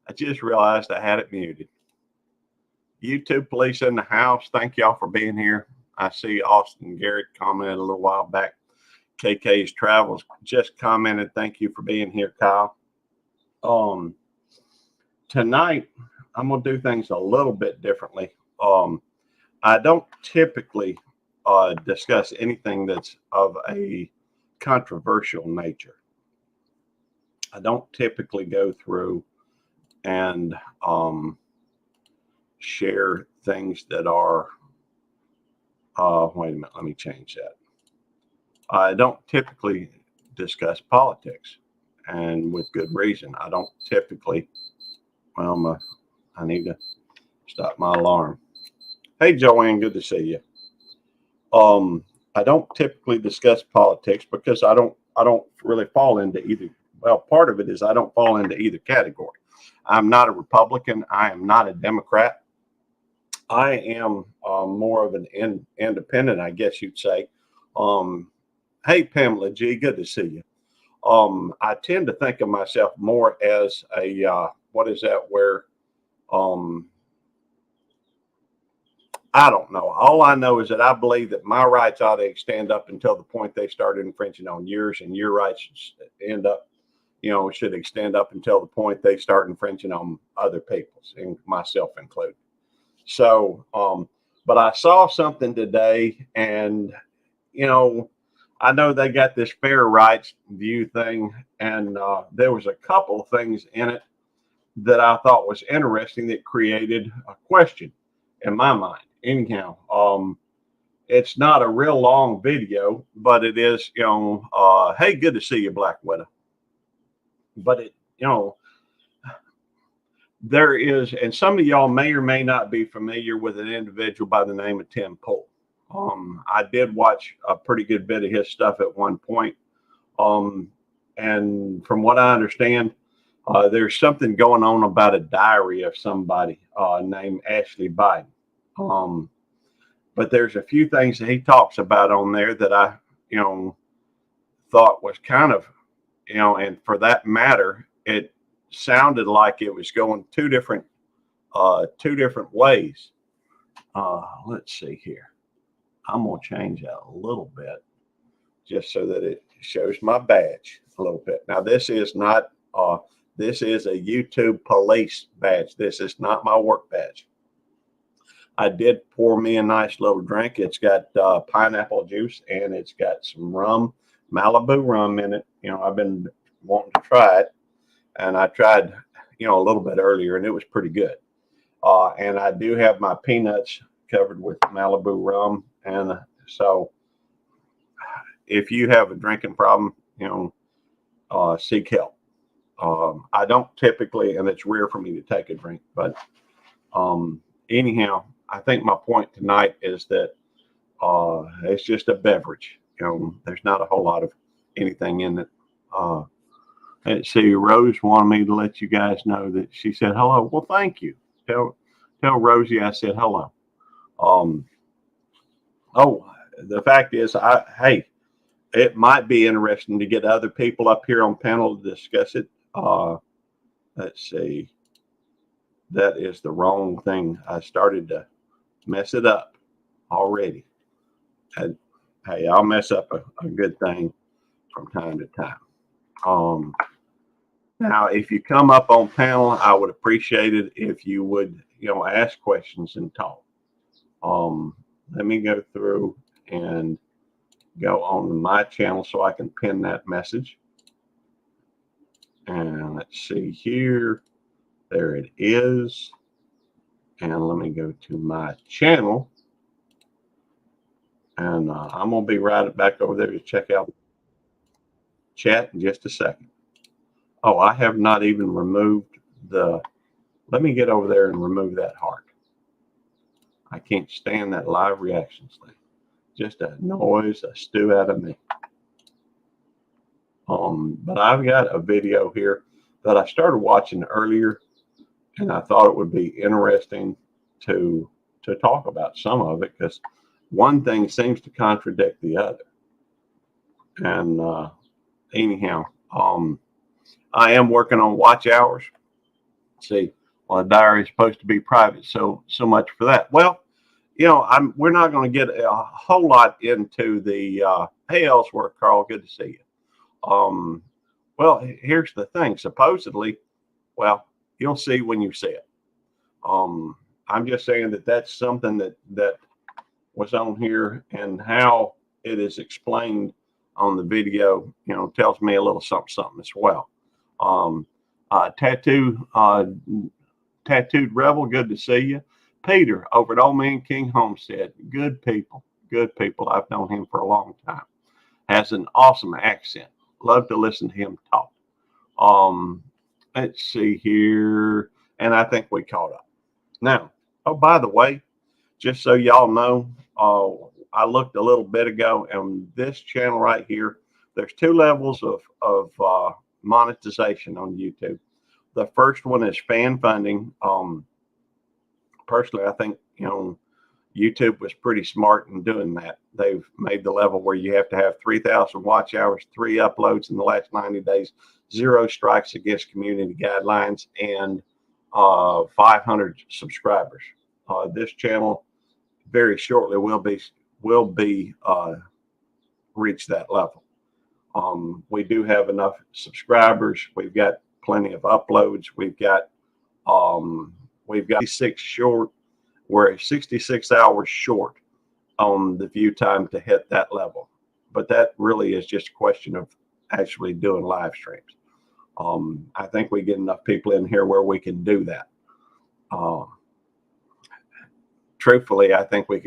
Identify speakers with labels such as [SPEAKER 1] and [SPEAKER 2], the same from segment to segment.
[SPEAKER 1] I just realized I had it muted. YouTube police in the house. Thank y'all for being here. I see Austin Garrett commented a little while back. KK's Travels just commented. Thank you for being here, Kyle. Tonight, I'm going to do things a little bit differently. I don't typically discuss anything that's of a controversial nature. I don't typically go through and share things that are, wait a minute, let me change that. I don't typically discuss politics, and with good reason. I don't typically, well, I need to stop my alarm. Hey, Joanne, good to see you. I don't typically discuss politics because I don't really fall into either. Well, part of it is I don't fall into either category. I'm not a Republican. I am not a Democrat. I am more of an independent, I guess you'd say. Hey, Pamela G, good to see you. I tend to think of myself more as a, what is that, where, I don't know. All I know is that I believe that my rights ought to extend up until the point they started infringing on yours, and your rights should extend up until the point they start infringing on other people's, and myself included. So, but I saw something today, and, I know they got this fair rights view thing, and there was a couple of things in it that I thought was interesting that created a question in my mind. Anyhow, it's not a real long video, but it is, hey, good to see you, Black Widow. But it, there is, and some of y'all may or may not be familiar with an individual by the name of Tim Pool. I did watch a pretty good bit of his stuff at one point. And from what I understand, there's something going on about a diary of somebody named Ashley Biden. But there's a few things that he talks about on there that I, thought was kind of, and for that matter, it sounded like it was going two different ways. Let's see here. I'm going to change that a little bit just so that it shows my badge a little bit. Now, this is not, this is a YouTube police badge. This is not my work badge. I did pour me a nice little drink. It's got pineapple juice, and it's got some rum, Malibu rum in it. I've been wanting to try it, and I tried, a little bit earlier, and it was pretty good. And I do have my peanuts covered with Malibu rum. And so if you have a drinking problem, seek help. I don't typically, and it's rare for me to take a drink, but anyhow, I think my point tonight is that it's just a beverage. There's not a whole lot of anything in it. Let's see, Rose wanted me to let you guys know that she said hello. Well, thank you. Tell Rosie I said hello. The fact is, hey, it might be interesting to get other people up here on panel to discuss it. Let's see. That is the wrong thing. I started to mess it up already. And, hey, I'll mess up a good thing from time to time. Now, if you come up on panel, I would appreciate it if you would, ask questions and talk. Let me go through and go on my channel so I can pin that message. And let's see here. There it is. And let me go to my channel. And I'm going to be right back over there to check out chat in just a second. Oh, I have not even removed let me get over there and remove that heart. I can't stand that live reactions thing. Just a noise, a stew out of me. But I've got a video here that I started watching earlier, and I thought it would be interesting to talk about some of it, because one thing seems to contradict the other. And anyhow, I am working on watch hours. See, well, the diary is supposed to be private, so much for that. Well, we're not going to get a whole lot into the hey Ellsworth, Carl, good to see you. Well, here's the thing. Supposedly, well, you'll see when you see it. I'm just saying that that's something that was on here, and how it is explained on the video, tells me a little something as well. Tattooed Rebel, good to see you. Peter over at Old Man King Homestead, good people. I've known him for a long time. Has an awesome accent. Love to listen to him talk. Let's see here, and I think we caught up. Now, oh, by the way, just so y'all know, I looked a little bit ago, and this channel right here, there's 2 levels of monetization on YouTube. The first one is fan funding. Personally, I think YouTube was pretty smart in doing that. They've made the level where you have to have 3,000 watch hours, 3 uploads in the last 90 days, 0 strikes against community guidelines, and 500 subscribers. This channel very shortly will be reach that level. We do have enough subscribers. We've got plenty of uploads. We've got 66 short. We're 66 hours short on the view time to hit that level. But that really is just a question of actually doing live streams. I think we get enough people in here where we can do that. Truthfully, I think I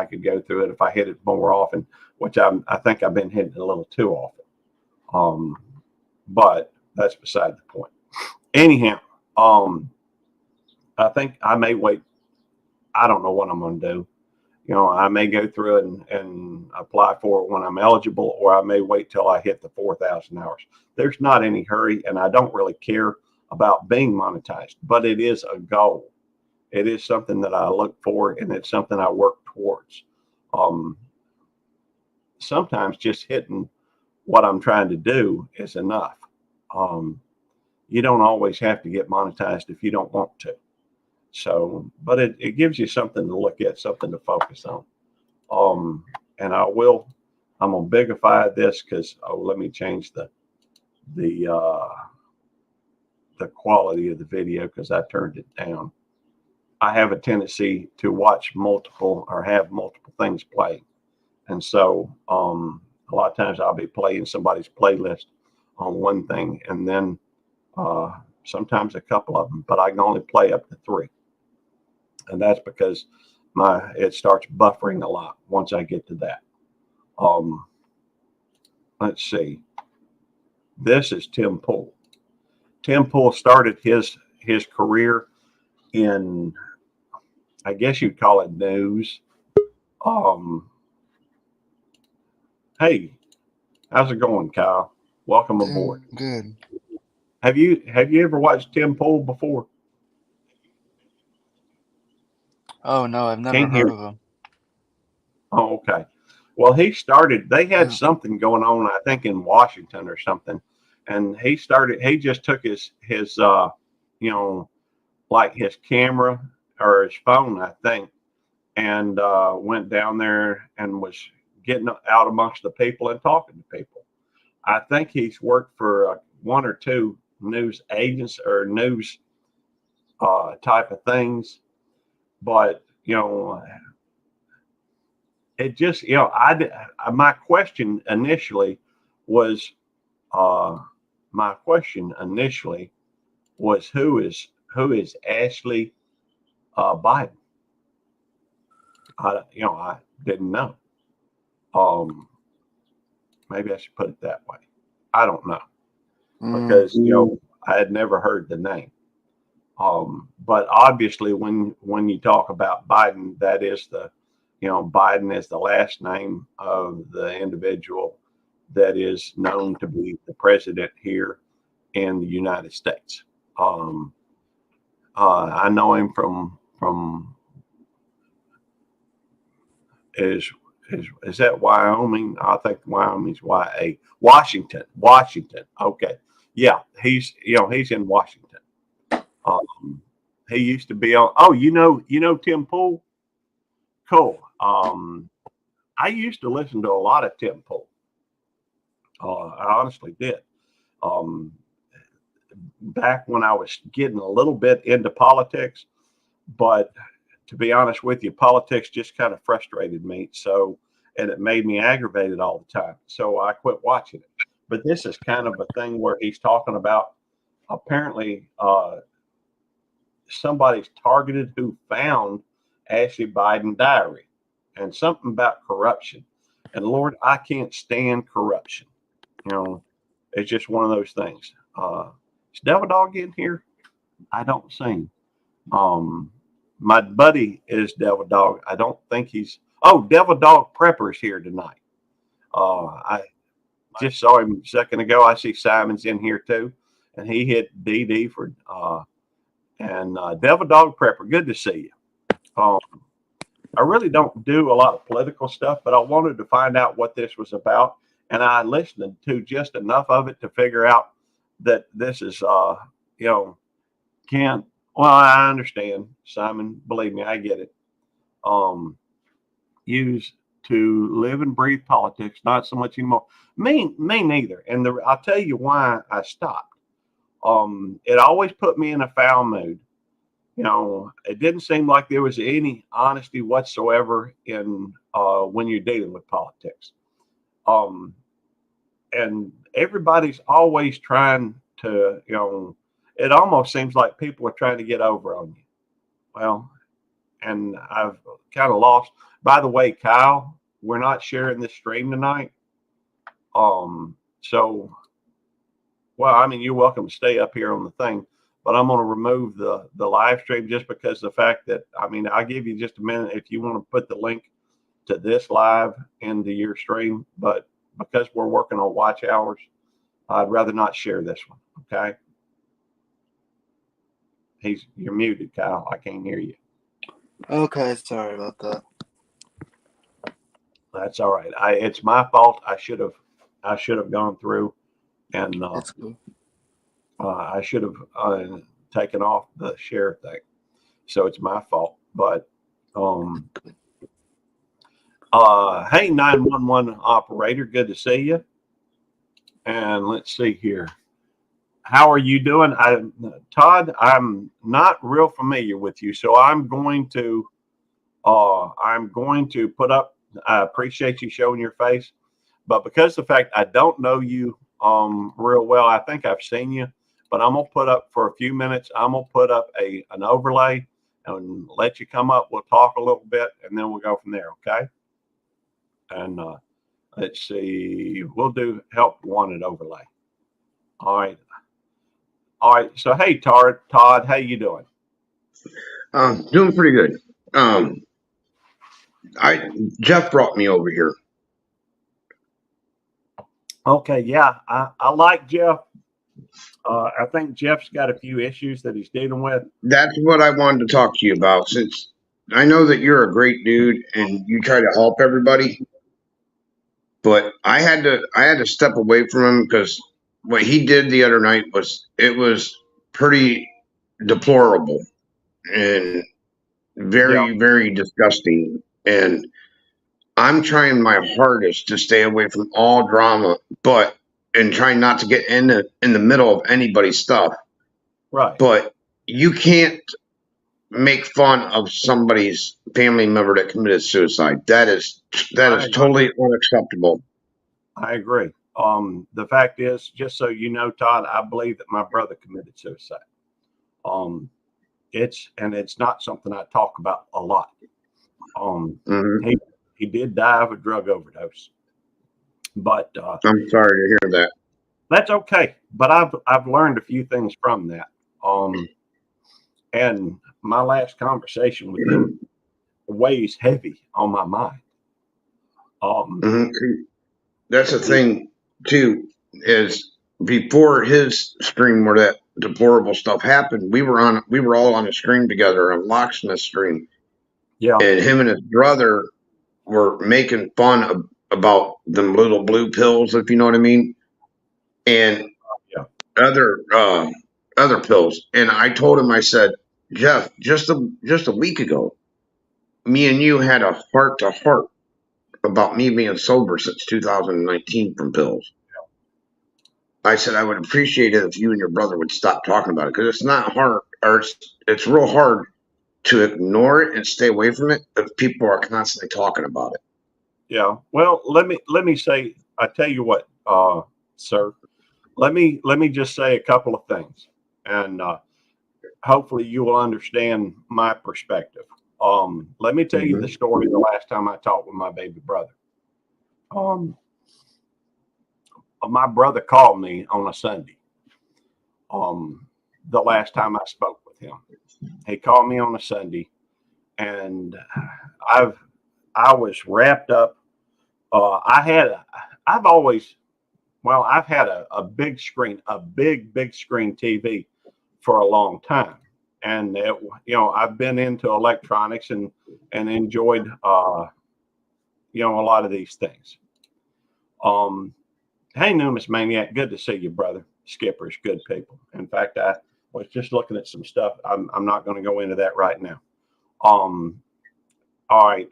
[SPEAKER 1] could go through it if I hit it more often, which I think I've been hitting it a little too often. But that's beside the point. Anyhow, I think I may wait. I don't know what I'm going to do. I may go through it and apply for it when I'm eligible, or I may wait till I hit the 4,000 hours. There's not any hurry, and I don't really care about being monetized, but it is a goal. It is something that I look for, and it's something I work towards. Sometimes just hitting what I'm trying to do is enough. You don't always have to get monetized if you don't want to. So, but it gives you something to look at, something to focus on. And I'm going to bigify this because, let me change the quality of the video because I turned it down. I have a tendency to watch multiple or have multiple things playing. And so a lot of times I'll be playing somebody's playlist on one thing, and then sometimes a couple of them, but I can only play up to 3. And that's because it starts buffering a lot once I get to that. Let's see. This is Tim Pool. Tim Pool started his career in, I guess you'd call it news. Hey, how's it going, Kyle? Welcome aboard.
[SPEAKER 2] Good.
[SPEAKER 1] Have you ever watched Tim Pool before?
[SPEAKER 2] Oh no, I've never heard of him.
[SPEAKER 1] Oh, okay. Well, they had something going on, I think, in Washington or something. And he just took his like his camera or his phone, I think, and went down there and was getting out amongst the people and talking to people. I think he's worked for 1 or 2 news agents or news type of things. But, it just, my question initially was, who is Ashley Biden? I didn't know. Maybe I should put it that way. I don't know because I had never heard the name. But obviously, when you talk about Biden, that is Biden is the last name of the individual that is known to be the president here in the United States. I know him from is that Wyoming? I think Wyoming's YA. Washington. Okay. Yeah, he's in Washington. He used to be on. Oh, you know Tim Pool. Cool. I used to listen to a lot of Tim Pool. I honestly did. Um, Back when I was getting a little bit into politics, but to be honest with you, politics just kind of frustrated me. So, and it made me aggravated all the time. So I quit watching it. But this is kind of a thing where he's talking about apparently somebody's targeted who found Ashley Biden diary and something about corruption. And Lord, I can't stand corruption. You know, it's just one of those things. Is Devil Dog in here? I don't sing. Um, my buddy is Devil Dog. I don't think he's. Oh, Devil Dog Prepper's here tonight. I just saw him a second ago. I see Simon's in here too, and he hit DD for Devil Dog Prepper. Good to see you. I really don't do a lot of political stuff, but I wanted to find out what this was about, and I listened to just enough of it to figure out that this is, you know, can't. Well, I understand, Simon. Believe me, I get it. Used to live and breathe politics, not so much anymore. Me neither. And I'll tell you why I stopped. It always put me in a foul mood. It didn't seem like there was any honesty whatsoever in when you're dealing with politics. And everybody's always trying to, it almost seems like people are trying to get over on you. Well, and I've kind of lost. By the way, Kyle, we're not sharing this stream tonight. So, well, I mean, you're welcome to stay up here on the thing, but I'm going to remove the live stream just because the fact that, I mean, I'll give you just a minute if you want to put the link to this live into your stream, but because we're working on watch hours, I'd rather not share this one. Okay. You're muted, Kyle. I can't hear you.
[SPEAKER 2] Okay, sorry about that.
[SPEAKER 1] That's all right. It's my fault. I should have gone through and
[SPEAKER 2] It's cool.
[SPEAKER 1] I should have taken off the share thing. So it's my fault. But hey, 911 operator, good to see you. And let's see here. How are you doing? Todd, I'm not real familiar with you, so I'm going to put up. I appreciate you showing your face, but because of the fact I don't know you real well, I think I've seen you, but I'm gonna put up for a few minutes. I'm gonna put up an overlay and let you come up. We'll talk a little bit, and then we'll go from there. Okay? And let's see. We'll do help wanted overlay. All right. All right. So, hey, Todd, how you doing?
[SPEAKER 3] Doing pretty good. Jeff brought me over here.
[SPEAKER 1] Okay. Yeah, I like Jeff. I think Jeff's got a few issues that he's dealing with.
[SPEAKER 3] That's what I wanted to talk to you about, since I know that you're a great dude and you try to help everybody. But I had to step away from him because what he did the other night was pretty deplorable and
[SPEAKER 1] Yeah.
[SPEAKER 3] very, very disgusting. And I'm trying my hardest to stay away from all drama, and trying not to get in the middle of anybody's stuff.
[SPEAKER 1] Right.
[SPEAKER 3] But you can't make fun of somebody's family member that committed suicide. That is totally unacceptable.
[SPEAKER 1] I agree. The fact is, just so you know, Todd, I believe that my brother committed suicide. It's not something I talk about a lot. He did die of a drug overdose, but
[SPEAKER 3] I'm sorry to hear that.
[SPEAKER 1] That's okay. But I've learned a few things from that. And my last conversation with him weighs heavy on my mind.
[SPEAKER 3] That's the thing too, is before his stream where that deplorable stuff happened, we were all on a stream together, on Locksmith stream.
[SPEAKER 1] Yeah.
[SPEAKER 3] And him and his brother were making fun about them little blue pills, if you know what I mean. And other other pills. And I told him, I said, Jeff, just a week ago, me and you had a heart to heart about me being sober since 2019 from pills. I said I would appreciate it if you and your brother would stop talking about it, because it's not hard, or it's real hard to ignore it and stay away from it if people are constantly talking about it.
[SPEAKER 1] Yeah. Well, let me say, I tell you what, sir. Let me just say a couple of things, and hopefully you will understand my perspective. Let me tell you the
[SPEAKER 3] Mm-hmm.
[SPEAKER 1] story. The last time I talked with my baby brother, um, my brother called me on a Sunday. Um, the last time I spoke with him, he called me on a Sunday, and I've I was wrapped up. I had I've always I've had a big screen, a big screen TV for a long time, and I've been into electronics and enjoyed a lot of these things. Um, hey, Numis Maniac, good to see you, brother. Skipper's good people. In fact, I was just looking at some stuff. I'm not going to go into that right now. Um, all right,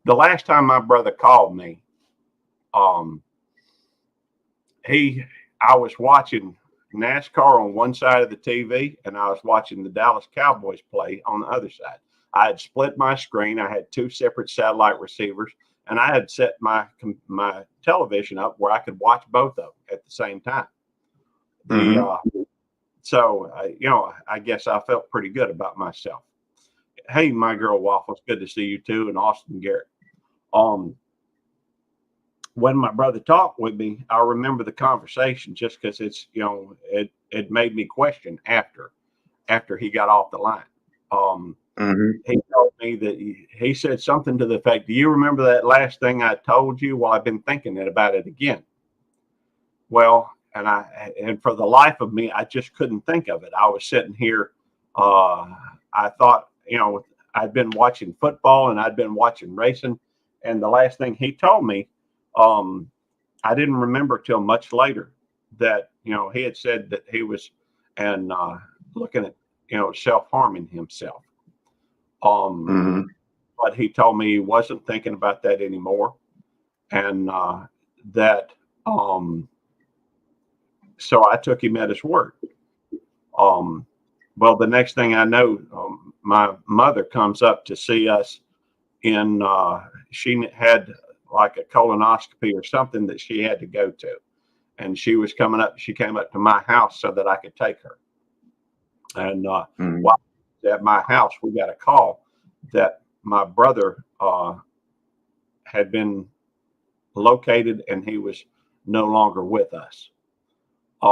[SPEAKER 1] the last time my brother called me, um, he I was watching NASCAR on one side of the TV, and I was watching the Dallas Cowboys play on the other side. I had split my screen. I had two separate satellite receivers, and I had set my television up where I could watch both of them at the same time. The
[SPEAKER 3] Mm-hmm.
[SPEAKER 1] So I guess I felt pretty good about myself. Hey, my girl Waffles, good to see you too, and Austin Garrett. Um, when my brother talked with me, I remember the conversation just because it made me question after he got off the line. Um,
[SPEAKER 3] Mm-hmm.
[SPEAKER 1] he told me that he said something to the effect, "Do you remember that last thing I told you?" Well, I've been thinking about it again. Well, and for the life of me, I just couldn't think of it. I was sitting here. I thought, I'd been watching football and I'd been watching racing, and the last thing he told me, um, I didn't remember till much later that he had said that he was and looking at self harming himself. Um,
[SPEAKER 3] Mm-hmm.
[SPEAKER 1] but he told me he wasn't thinking about that anymore, and that so I took him at his word. Um, well, the next thing I know, my mother comes up to see us in. She had like a colonoscopy or something that she had to go to, and she was coming up. She came up to my house so that I could take her. And
[SPEAKER 3] Mm-hmm.
[SPEAKER 1] while at my house, we got a call that my brother had been located and he was no longer with us.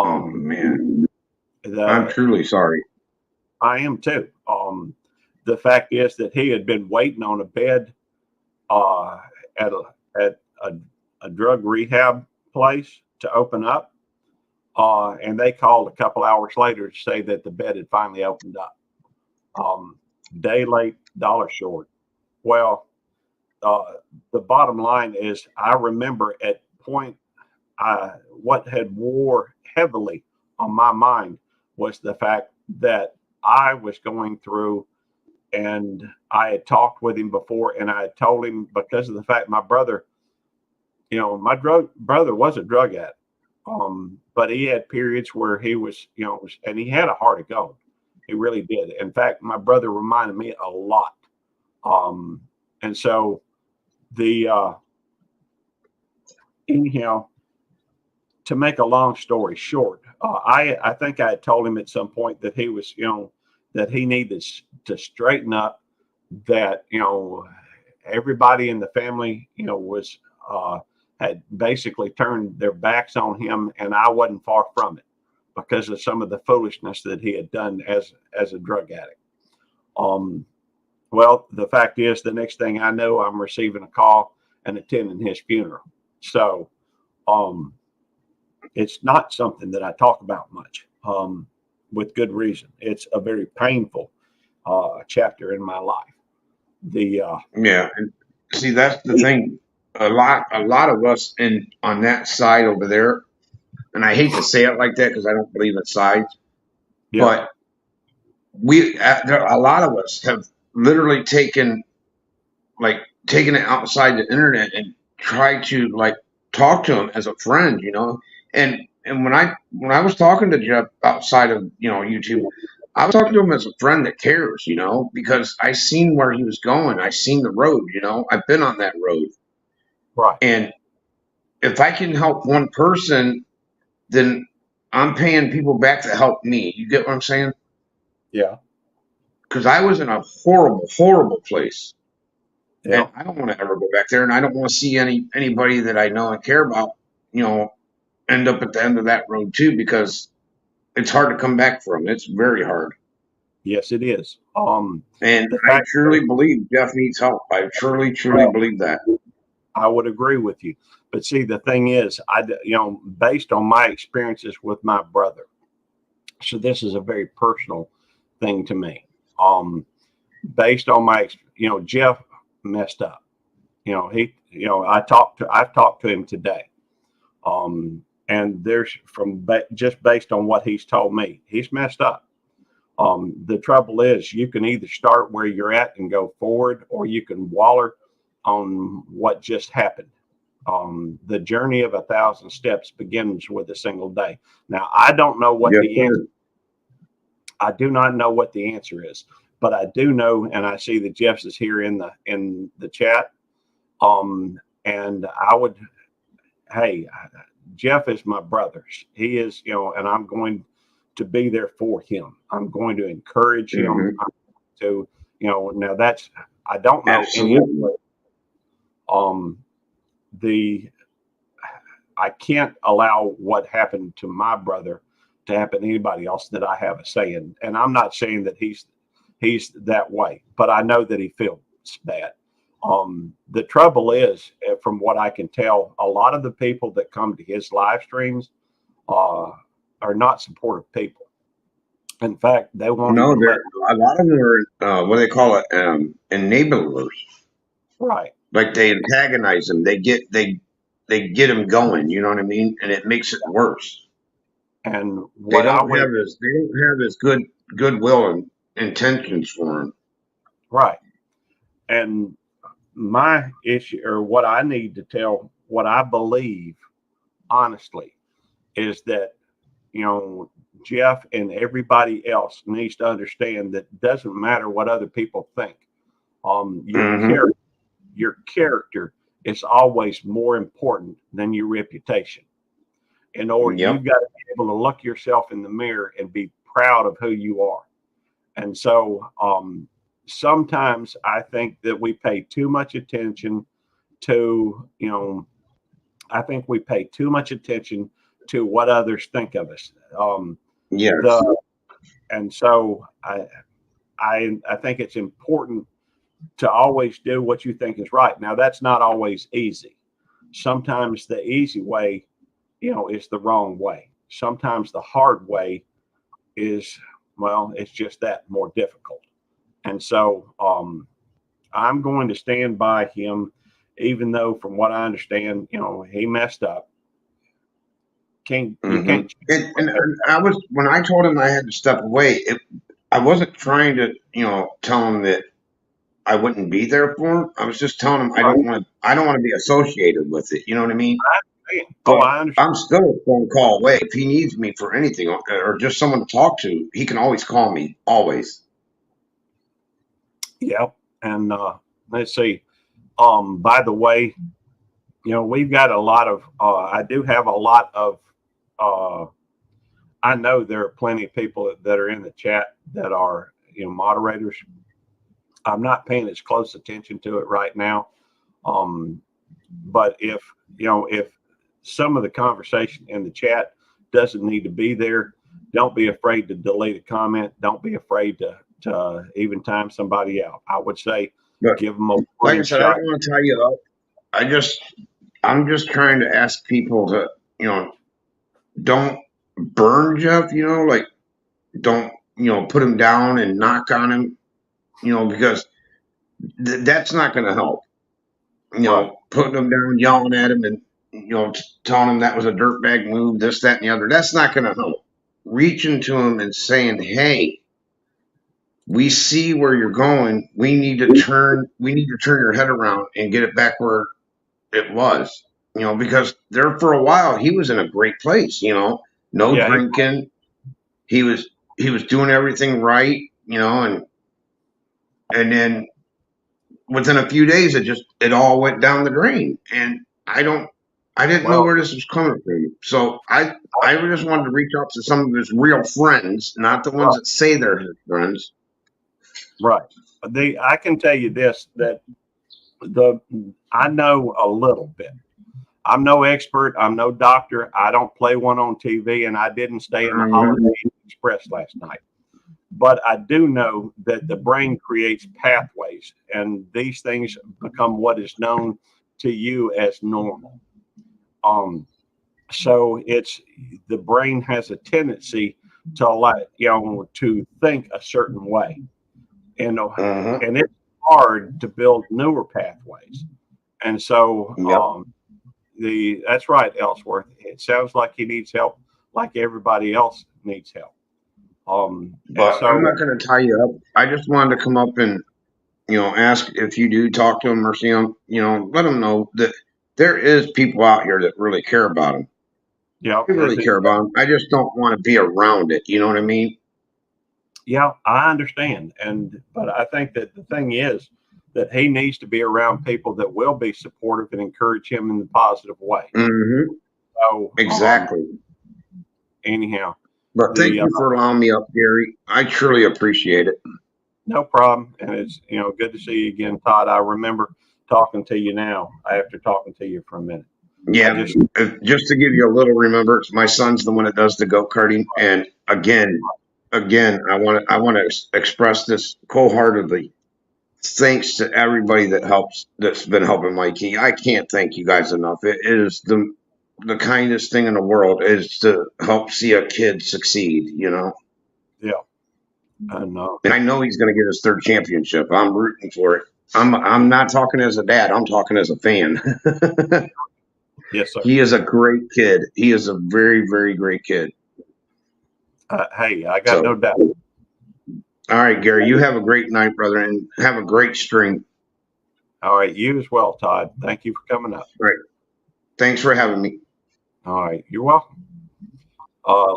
[SPEAKER 3] Oh
[SPEAKER 1] Um,
[SPEAKER 3] man, I'm
[SPEAKER 1] the
[SPEAKER 3] truly sorry.
[SPEAKER 1] I am too. The fact is that he had been waiting on a bed uh, at a drug rehab place to open up, and they called a couple hours later to say that the bed had finally opened up. Day late, dollar short. Well, uh, the bottom line is, I remember at point what had wore heavily on my mind was the fact that I was going through, and I had talked with him before, and I had told him because of the fact my brother, my brother was a drug addict, but he had periods where he was, and he had a heart of gold. He really did. In fact, my brother reminded me a lot. Um, and so the anyhow, to make a long story short, I think I had told him at some point that he was, that he needed to straighten up. That everybody in the family, was had basically turned their backs on him, and I wasn't far from it because of some of the foolishness that he had done as a drug addict. Um, well, the fact is, the next thing I know, I'm receiving a call and attending his funeral. So um, it's not something that I talk about much, with good reason. It's a very painful chapter in my life. The
[SPEAKER 3] Yeah, and see that's the thing. A lot of us in on that side over there, and I hate to say it like that because I don't believe in sides.
[SPEAKER 1] Yeah.
[SPEAKER 3] But a lot of us have literally taken it outside the internet and tried to like talk to him as a friend, you know. And when I was talking to Jeff outside of YouTube, I was talking to him as a friend that cares, you know, because I seen where he was going. I seen the road, you know. I've been on that road,
[SPEAKER 1] Right.
[SPEAKER 3] and if I can help one person, then I'm paying people back to help me. You get what I'm saying?
[SPEAKER 1] Yeah.
[SPEAKER 3] Because I was in a horrible, horrible place.
[SPEAKER 1] Yeah.
[SPEAKER 3] And I don't want to ever go back there, and I don't want to see anybody that I know and care about, you know, end up at the end of that road too, because it's hard to come back from. It's very hard.
[SPEAKER 1] Yes, it is.
[SPEAKER 3] And
[SPEAKER 1] The
[SPEAKER 3] I
[SPEAKER 1] fact
[SPEAKER 3] truly believe Jeff needs help. I truly, truly
[SPEAKER 1] well,
[SPEAKER 3] believe that.
[SPEAKER 1] I would agree with you. But see, the thing is, based on my experiences with my brother, so this is a very personal thing to me. Based on Jeff messed up. I've talked to him today. And there's just based on what he's told me, he's messed up. The trouble is, you can either start where you're at and go forward, or you can waller on what just happened. The journey of 1,000 steps begins with a single day. Now, I don't know what
[SPEAKER 3] Yes,
[SPEAKER 1] the answer.
[SPEAKER 3] sir.
[SPEAKER 1] I do not know what the answer is, but I do know, and I see that Jeff's is here in the chat. And I would, hey, Jeff is my brother. He is, and I'm going to be there for him. I'm going to encourage him
[SPEAKER 3] Hmm.
[SPEAKER 1] to, now that's, I don't know any other
[SPEAKER 3] Absolutely.
[SPEAKER 1] way. The I can't allow what happened to my brother to happen to anybody else that I have a say in. And I'm not saying that he's that way, but I know that he feels bad. The trouble is, from what I can tell, a lot of the people that come to his live streams uh, are not supportive people. In fact, they won't
[SPEAKER 3] No,
[SPEAKER 1] even
[SPEAKER 3] there
[SPEAKER 1] let.
[SPEAKER 3] a lot of them are what do they call it, enablers.
[SPEAKER 1] Right.
[SPEAKER 3] Like they antagonize them. They get them going. You know what I mean? And it makes it worse.
[SPEAKER 1] And what I would
[SPEAKER 3] They don't have as goodwill and intentions for them.
[SPEAKER 1] right. And my issue, or what I need to tell, what I believe honestly, is that you know Jeff and everybody else needs to understand that it doesn't matter what other people think. Your
[SPEAKER 3] Hmm.
[SPEAKER 1] character, your character is always more important than your reputation. In order,
[SPEAKER 3] Yep.
[SPEAKER 1] you've got to be able to look yourself in the mirror and be proud of who you are. And so, sometimes I think that we pay too much attention to, I think we pay too much attention to what others think of us.
[SPEAKER 3] Yes.
[SPEAKER 1] The and so I think it's important to always do what you think is right. Now that's not always easy. Sometimes the easy way, is the wrong way. Sometimes the hard way is, well, it's just that more difficult. And so I'm going to stand by him, even though from what I understand, he messed up. Can't you
[SPEAKER 3] Hmm.
[SPEAKER 1] can't
[SPEAKER 3] And I was when I told him I had to step away. I wasn't trying to tell him that I wouldn't be there for him. I was just telling him I don't want to be associated with it. You know what I mean?
[SPEAKER 1] Oh,
[SPEAKER 3] But
[SPEAKER 1] I understand.
[SPEAKER 3] I'm still a phone call away. If he needs me for anything or just someone to talk to, he can always call me. Always.
[SPEAKER 1] Yep. And let's see. By the way, we've got a lot of. I do have a lot of. Uh, I know there are plenty of people that are in the chat that are moderators. I'm not paying as close attention to it right now. Um, but if some of the conversation in the chat doesn't need to be there, don't be afraid to delete a comment. Don't be afraid to even time somebody out. I would say
[SPEAKER 3] But
[SPEAKER 1] give them a
[SPEAKER 3] like I
[SPEAKER 1] warning
[SPEAKER 3] said, I
[SPEAKER 1] shot.
[SPEAKER 3] don't want to tie you up. I'm just trying to ask people to, don't burn Jeff, like don't, put him down and knock on him, because that's not going to help.
[SPEAKER 1] Right.
[SPEAKER 3] Putting him down, yelling at him and, telling him that was a dirtbag move, this, that, and the other. That's not going to help. reaching to him and saying, "Hey, we see where you're going. We need to turn your head around and get it back where it was." Because there for a while he was in a great place. No
[SPEAKER 1] Yeah,
[SPEAKER 3] drinking. He was doing everything right. And then within a few days it all went down the drain, and I didn't know
[SPEAKER 1] well,
[SPEAKER 3] where this was coming from. So I just wanted to reach out to some of his real friends, not the ones
[SPEAKER 1] right,
[SPEAKER 3] that say they're his friends.
[SPEAKER 1] right. I can tell you this, that the I know a little bit. I'm no expert. I'm no doctor. I don't play one on TV, and I didn't stay in the
[SPEAKER 3] Mhm.
[SPEAKER 1] Holiday Inn Express last night. But I do know that the brain creates pathways, and these things become what is known to you as normal. Um, so it's the brain has a tendency to to think a certain way, and
[SPEAKER 3] Mhm.
[SPEAKER 1] and it's hard to build newer pathways. And so
[SPEAKER 3] Yep.
[SPEAKER 1] the that's right, Ellsworth. It sounds like he needs help, like everybody else needs help. And
[SPEAKER 3] But I'm
[SPEAKER 1] so
[SPEAKER 3] not going to tie you up. I just wanted to come up and ask if you do talk to him or see him. Let him know that there is people out here that really care about him.
[SPEAKER 1] yeah,
[SPEAKER 3] They really care about him. I just don't want to be around it. You know what I mean?
[SPEAKER 1] yeah, I understand, but I think that the thing is that he needs to be around people that will be supportive and encourage him in the positive way.
[SPEAKER 3] Hmm.
[SPEAKER 1] So
[SPEAKER 3] Exactly.
[SPEAKER 1] anyhow,
[SPEAKER 3] But thank
[SPEAKER 1] the
[SPEAKER 3] you for allowing me up, Gary. I truly appreciate it.
[SPEAKER 1] no problem, and it's good to see you again, Todd. I remember talking to you now after talking to you for a minute. I
[SPEAKER 3] Yeah,
[SPEAKER 1] just
[SPEAKER 3] just to give you a little remembrance, my son's the one that does the go karting, and again, I want to express this wholeheartedly. Thanks to everybody that's been helping Mikey. I can't thank you guys enough. It is the kindest thing in the world is to help see a kid succeed.
[SPEAKER 1] yeah, and
[SPEAKER 3] And I know he's going to get his third championship. I'm rooting for it. I'm not talking as a dad. I'm talking as a fan.
[SPEAKER 1] yes, sir.
[SPEAKER 3] He is a great kid. He is a very, very great kid.
[SPEAKER 1] Hey, I got no
[SPEAKER 3] So,
[SPEAKER 1] doubt.
[SPEAKER 3] all right, Gary, you have a great night, brother, and have a great stream.
[SPEAKER 1] All right, you as well, Todd. Thank you for coming up.
[SPEAKER 3] All right. Thanks for having me.
[SPEAKER 1] All right, you're welcome.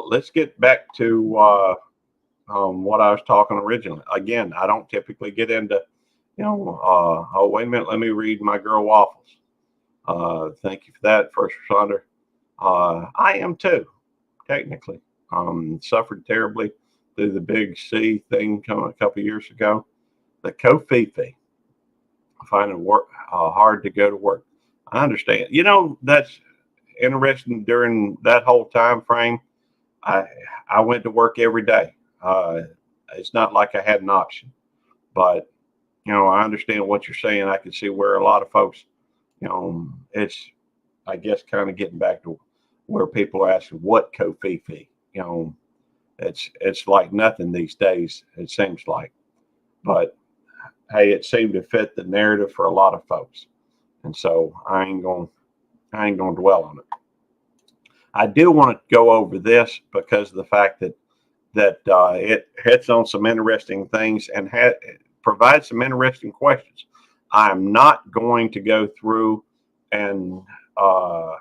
[SPEAKER 1] Let's get back to what I was talking originally. Again, I don't typically get into, oh, wait a minute, let me read my girl Waffles. Thank you for that, first responder. I am too, technically. Suffered terribly through the big C thing coming a couple of years ago. The Kofifi, finding work hard to go to work. I understand. That's interesting. During that whole time frame, I I went to work every day. Uh, it's not like I had an option, but I understand what you're saying. I can see where a lot of folks, it's I guess kind of getting back to where people are asking what Kofifi. It's like nothing these days. It seems like, but hey, it seemed to fit the narrative for a lot of folks, and so I ain't gonna dwell on it. I do want to go over this because of the fact that it hits on some interesting things and provides some interesting questions. I'm not going to go through and uh,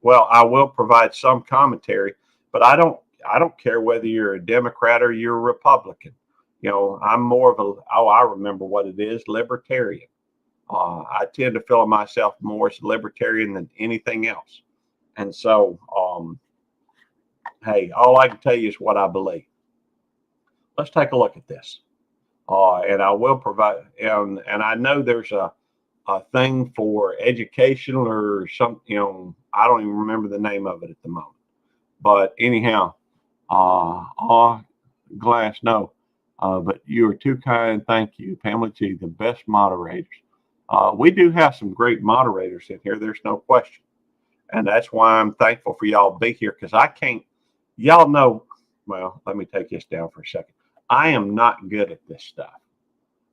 [SPEAKER 1] well, I will provide some commentary, but I don't care whether you're a Democrat or you're a Republican. I'm more of a I remember what it is, libertarian. I tend to feel myself more as a libertarian than anything else. And so, hey, all I can tell you is what I believe. Let's take a look at this. And I will provide, and I know there's a thing for educational or some, I don't even remember the name of it at the moment. But anyhow, Glass, no. But you are too kind. Thank you, Pamela G, the best moderators. We do have some great moderators in here. There's no question. And that's why I'm thankful for y'all to be here because I can't, y'all know, well, let me take this down for a second. I am not good at this stuff.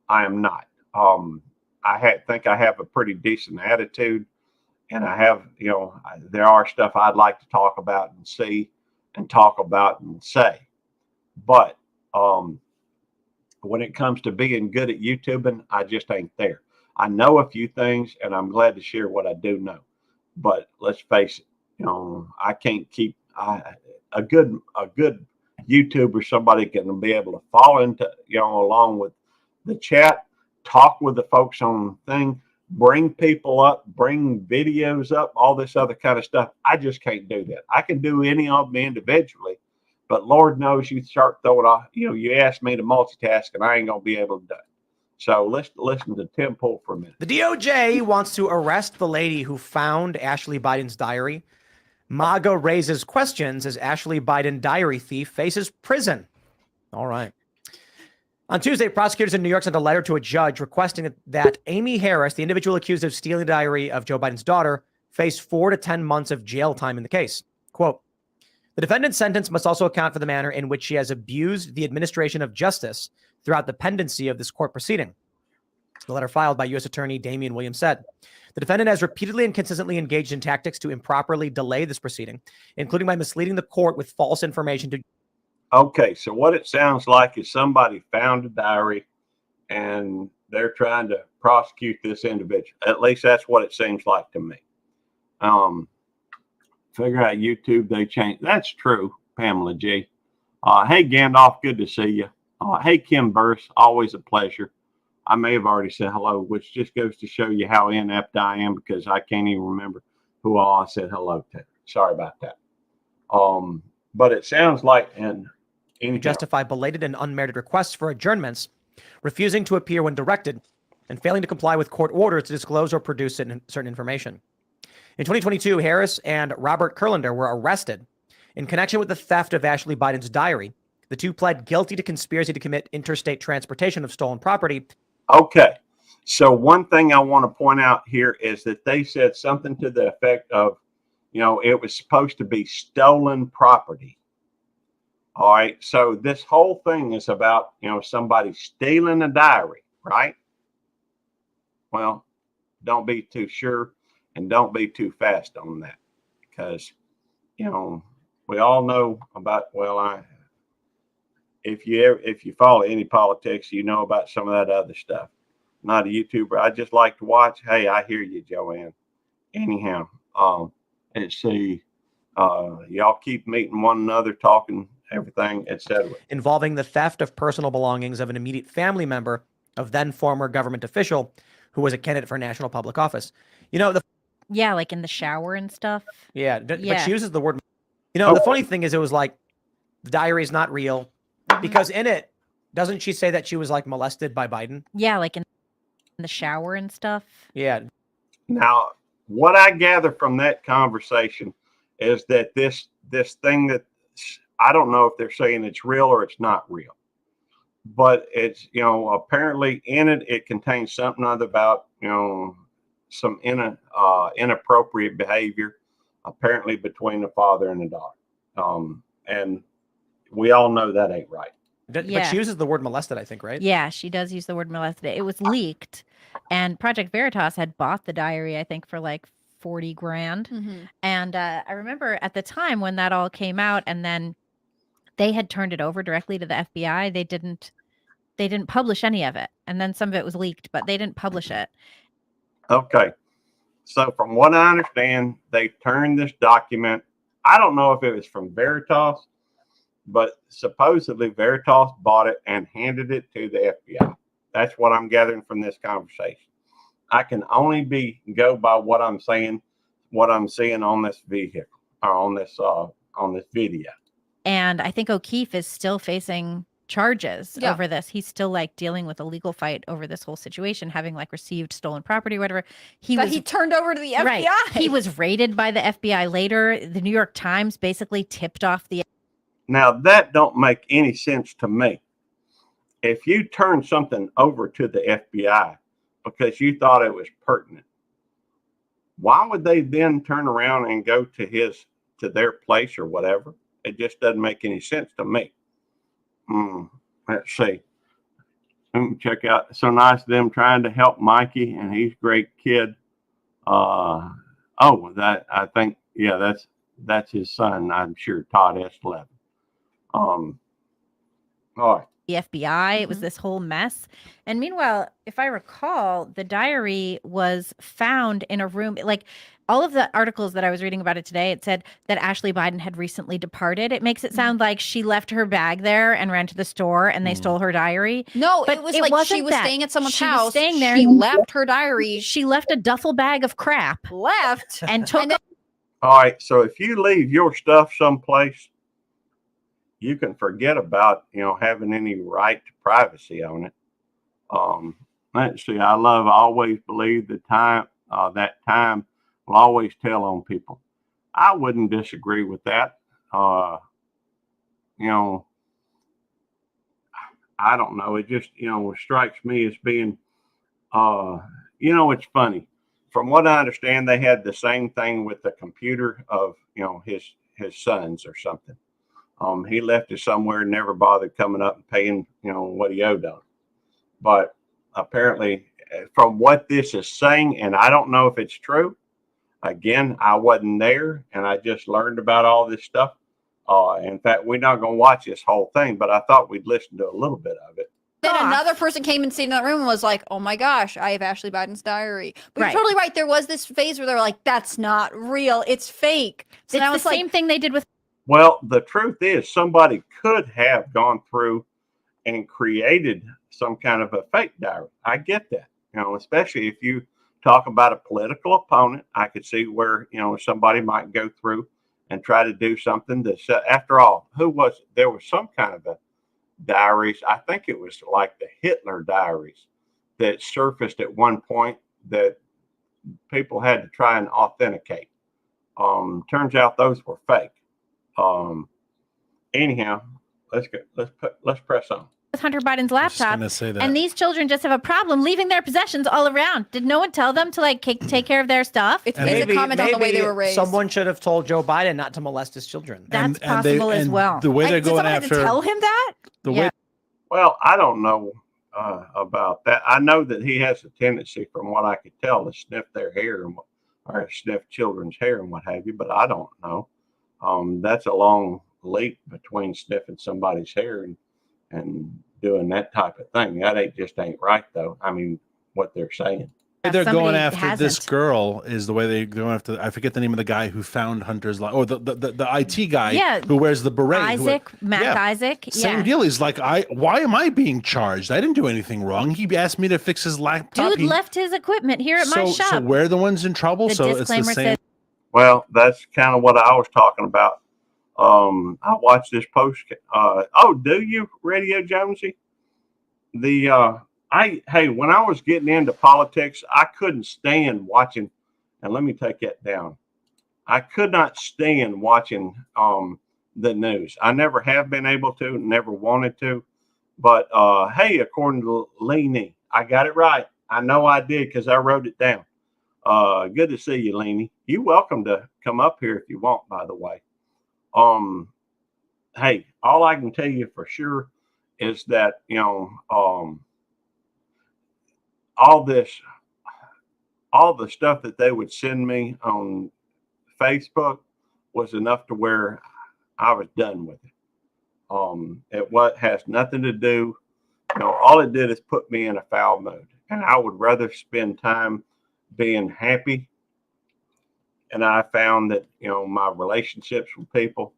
[SPEAKER 1] I am not. Um, think I have a pretty decent attitude, and I have, there are stuff I'd like to talk about and see, and talk about and say. But when it comes to being good at YouTubing, I just ain't there. I know a few things, and I'm glad to share what I do know. But let's face it, I can't keep a good YouTuber. Somebody can be able to fall into along with the chat, talk with the folks on the thing, bring people up, bring videos up, all this other kind of stuff. I just can't do that. I can do any of them individually, but Lord knows you start throwing off, you ask me to multitask and I ain't going to be able to do it. So let's listen to Tim Pool for a minute.
[SPEAKER 4] The DOJ wants to arrest the lady who found Ashley Biden's diary. MAGA raises questions as Ashley Biden diary thief faces prison. All right. On Tuesday, prosecutors in New York sent a letter to a judge requesting that Amy Harris, the individual accused of stealing the diary of Joe Biden's daughter, face 4 to 10 months of jail time in the case. Quote, the defendant's sentence must also account for the manner in which she has abused the administration of justice throughout the pendency of this court proceeding. The letter filed by U.S. Attorney Damian Williams said, the defendant has repeatedly and consistently engaged in tactics to improperly delay this proceeding, including by misleading the court with false information to...
[SPEAKER 1] Okay, so what it sounds like is somebody found a diary and they're trying to prosecute this individual. At least that's what it seems like to me. Figure out YouTube, they changed. That's true, Pamela G. Hey, Gandalf, good to see you. Hey, Kim Burse, always a pleasure. I may have already said hello, which just goes to show you how inept I am because I can't even remember who all I said hello to. Sorry about that. But it sounds like
[SPEAKER 4] justify belated and unmerited requests for adjournments, refusing to appear when directed, and failing to comply with court orders to disclose or produce certain information. In 2022, Harris and Robert Kurlander were arrested in connection with the theft of Ashley Biden's diary. The two pled guilty to conspiracy to commit interstate transportation of stolen property.
[SPEAKER 1] Okay. So one thing I want to point out here is that they said something to the effect of, it was supposed to be stolen property. All right. So this whole thing is about, somebody stealing a diary, right? Well, don't be too sure and don't be too fast on that because, we all know about, if you follow any politics, you know about some of that other stuff. Not a YouTuber. I just like to watch. Hey, I hear you, Joanne. Anyhow, let's see. Y'all keep meeting one another, talking, everything, etc.
[SPEAKER 4] Involving the theft of personal belongings of an immediate family member of then former government official who was a candidate for national public office.
[SPEAKER 5] Yeah, like in the shower and stuff.
[SPEAKER 4] Yeah, but she uses the word. The funny thing is, it was like the diary is not real because in it, doesn't she say that she was like molested by Biden?
[SPEAKER 5] Yeah, like in the shower and stuff.
[SPEAKER 4] Yeah.
[SPEAKER 1] Now, what I gather from that conversation is that this thing that I don't know if they're saying it's real or it's not real, but it's, apparently in it, it contains something about, some inappropriate behavior, apparently between the father and the daughter. And we all know that ain't right.
[SPEAKER 4] But she uses the word molested, I think, right?
[SPEAKER 5] Yeah, she does use the word molested. It was leaked, and Project Veritas had bought the diary, I think, for like $40,000. Mm-hmm. And I remember at the time when that all came out, and then they had turned it over directly to the FBI. They didn't publish any of it, and then some of it was leaked, but they didn't publish it.
[SPEAKER 1] Okay, so from what I understand, they turned this document. I don't know if it was from Veritas, but supposedly Veritas bought it and handed it to the FBI. That's what I'm gathering from this conversation. I can only go by what I'm saying, what I'm seeing on this vehicle or on this video.
[SPEAKER 5] And I think O'Keefe is still facing charges over this. He's still like dealing with a legal fight over this whole situation, having like received stolen property or whatever. He
[SPEAKER 6] turned over to the FBI.
[SPEAKER 5] Right. He was raided by the FBI later. The New York Times basically tipped off the.
[SPEAKER 1] Now that don't make any sense to me. If you turn something over to the FBI because you thought it was pertinent, why would they then turn around and go to their place or whatever? It just doesn't make any sense to me. Let's see. Check out. So nice of them trying to help Mikey, and he's a great kid. I think, that's That's his son, I'm sure, Todd S. Levin. All right.
[SPEAKER 5] The FBI. It was
[SPEAKER 6] Mhm.
[SPEAKER 5] this whole mess. And meanwhile, if I recall, the diary was found in a room. Like all of the articles that I was reading about it today, it said that Ashley Biden had recently departed. It makes it sound like she left her bag there and ran to the store and they stole her diary.
[SPEAKER 6] No,
[SPEAKER 5] But
[SPEAKER 6] it was
[SPEAKER 5] it
[SPEAKER 6] like she
[SPEAKER 5] wasn't
[SPEAKER 6] was
[SPEAKER 5] that.
[SPEAKER 6] staying at someone's
[SPEAKER 5] She was
[SPEAKER 6] house.
[SPEAKER 5] staying there.
[SPEAKER 6] She left her diary,
[SPEAKER 5] She left a duffel bag of crap
[SPEAKER 6] left,
[SPEAKER 5] and took
[SPEAKER 6] and then
[SPEAKER 1] All right. So if you leave your stuff someplace, you can forget about, having any right to privacy on it. Let's see. I always believe that time will always tell on people. I wouldn't disagree with that. You know, I don't know. It just, strikes me as being, it's funny. From what I understand, they had the same thing with the computer of, his sons or something. He left it somewhere and never bothered coming up and paying, what he owed on. But apparently, from what this is saying, and I don't know if it's true. Again, I wasn't there, and I just learned about all this stuff. In fact, we're not going to watch this whole thing, but I thought we'd listen to a little bit of it.
[SPEAKER 6] another person came and stayed in that room and was like, "Oh my gosh, I have Ashley Biden's diary." But
[SPEAKER 5] Right.
[SPEAKER 6] you're totally right. There was this phase where they were like, "That's not real. It's fake." So
[SPEAKER 5] it's
[SPEAKER 6] now
[SPEAKER 5] the
[SPEAKER 6] it's like,
[SPEAKER 5] same thing they did with
[SPEAKER 1] Well, the truth is, somebody could have gone through and created some kind of a fake diary. I get that, especially if you talk about a political opponent. I could see where, somebody might go through and try to do something that's, after all, there was some kind of a diaries. I think it was like the Hitler diaries that surfaced at one point that people had to try and authenticate. Turns out those were fake. Anyhow, let's press on.
[SPEAKER 5] Hunter Biden's
[SPEAKER 7] I was just
[SPEAKER 5] laptop.
[SPEAKER 7] gonna say that.
[SPEAKER 5] And these children just have a problem leaving their possessions all around. Did no one tell them to take care of their stuff?
[SPEAKER 6] it's
[SPEAKER 7] And
[SPEAKER 6] a comment on the way they were raised.
[SPEAKER 4] Someone should have told Joe Biden not to molest his children.
[SPEAKER 5] That's possible as well.
[SPEAKER 7] The way they're
[SPEAKER 6] Did
[SPEAKER 7] going
[SPEAKER 6] someone have to
[SPEAKER 7] after
[SPEAKER 6] tell him that?
[SPEAKER 7] the
[SPEAKER 5] Yeah.
[SPEAKER 7] way
[SPEAKER 1] Well, I don't know about that. I know that he has a tendency, from what I could tell, to sniff their hair or sniff children's hair and what have you. But I don't know. That's a long leap between sniffing somebody's hair and doing that type of thing. That ain't right, though. I mean, what they're saying.
[SPEAKER 7] they're
[SPEAKER 5] Somebody
[SPEAKER 7] going after this
[SPEAKER 5] hasn't.
[SPEAKER 7] girl is the way they're going after. I forget the name of the guy who found Hunter's life, or the IT guy
[SPEAKER 5] Yeah.
[SPEAKER 7] who wears the beret.
[SPEAKER 5] Mac
[SPEAKER 7] yeah.
[SPEAKER 5] Isaac.
[SPEAKER 7] Same
[SPEAKER 5] Yeah.
[SPEAKER 7] deal. He's like, why am I being charged? I didn't do anything wrong. He asked me to fix his laptop.
[SPEAKER 5] Dude left his equipment here at my shop.
[SPEAKER 7] So we're the ones in trouble.
[SPEAKER 5] The
[SPEAKER 7] So it's the
[SPEAKER 5] disclaimer
[SPEAKER 7] same.
[SPEAKER 5] says-
[SPEAKER 1] Well, that's kind of what I was talking about. I watched this post. Do you, Radio Jonesy? When I was getting into politics, I couldn't stand watching, and let me take that down. I could not stand watching the news. I never have been able to, never wanted to. But according to Leanie, I got it right. I know I did because I wrote it down. Good to see you, Leanie. You're welcome to come up here if you want, by the way. All I can tell you for sure is that, all the stuff that they would send me on Facebook was enough to where I was done with it. It has nothing to do, all it did is put me in a foul mood, and I would rather spend time being happy. And I found that, my relationships with people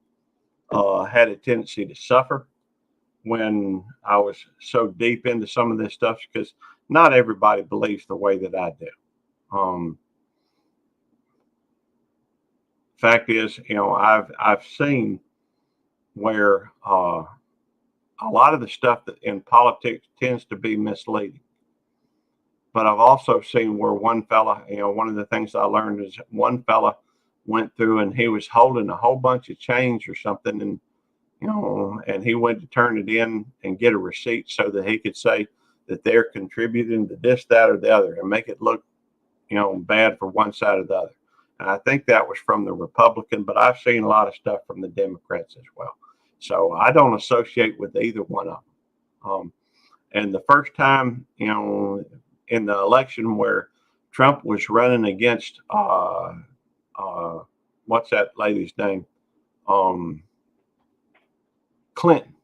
[SPEAKER 1] had a tendency to suffer when I was so deep into some of this stuff, because not everybody believes the way that I do. Fact is, I've seen where a lot of the stuff that in politics tends to be misleading. But I've also seen where one fella, one of the things I learned is one fella went through and he was holding a whole bunch of change or something, and and he went to turn it in and get a receipt so that he could say that they're contributing to this, that, or the other, and make it look, bad for one side or the other. And I think that was from the Republican, but I've seen a lot of stuff from the Democrats as well. So I don't associate with either one of them. And the first time, in the election where Trump was running against what's that lady's name? Clinton.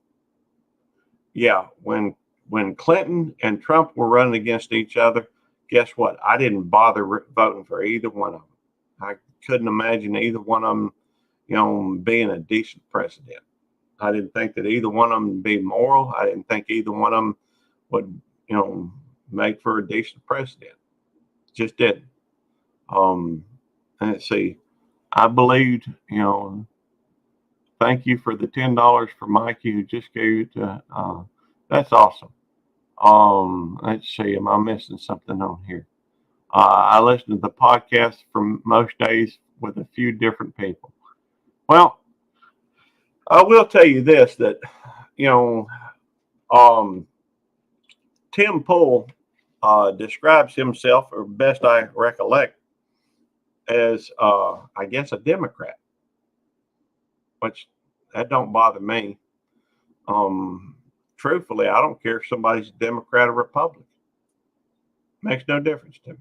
[SPEAKER 1] Yeah, when Clinton and Trump were running against each other, guess what? I didn't bother voting for either one of them. I couldn't imagine either one of them, being a decent president. I didn't think that either one of them would be moral. I didn't think either one of them would, make for a decent president. Just didn't. And let's see, I believed, thank you for the $10 for Mikey who just gave it to, that's awesome. Let's see, am I missing something on here? I listen to the podcast for most days with a few different people. Well, I will tell you this, that, Tim Pool describes himself, or best I recollect, as, I guess, a Democrat, which that don't bother me. Truthfully, I don't care if somebody's a Democrat or Republican. Makes no difference to me.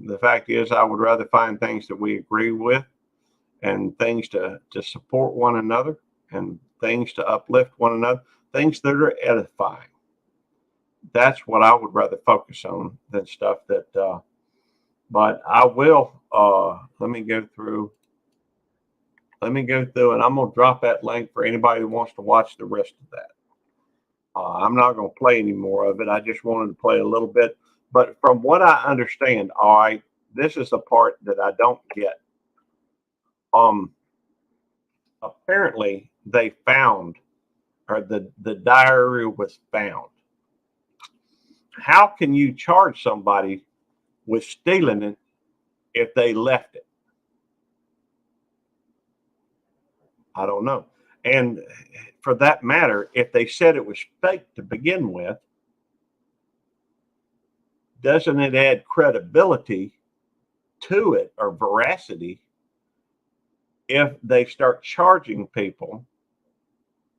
[SPEAKER 1] The fact is, I would rather find things that we agree with and things to support one another and things to uplift one another, things that are edifying. That's what I would rather focus on than stuff that, but I will, let me go through and I'm going to drop that link for anybody who wants to watch the rest of that. I'm not going to play any more of it. I just wanted to play a little bit. But from what I understand, all right, this is the part that I don't get. Apparently they found, or the diary was found. How can you charge somebody with stealing it if they left it? I don't know. And for that matter, if they said it was fake to begin with, doesn't it add credibility to it or veracity if they start charging people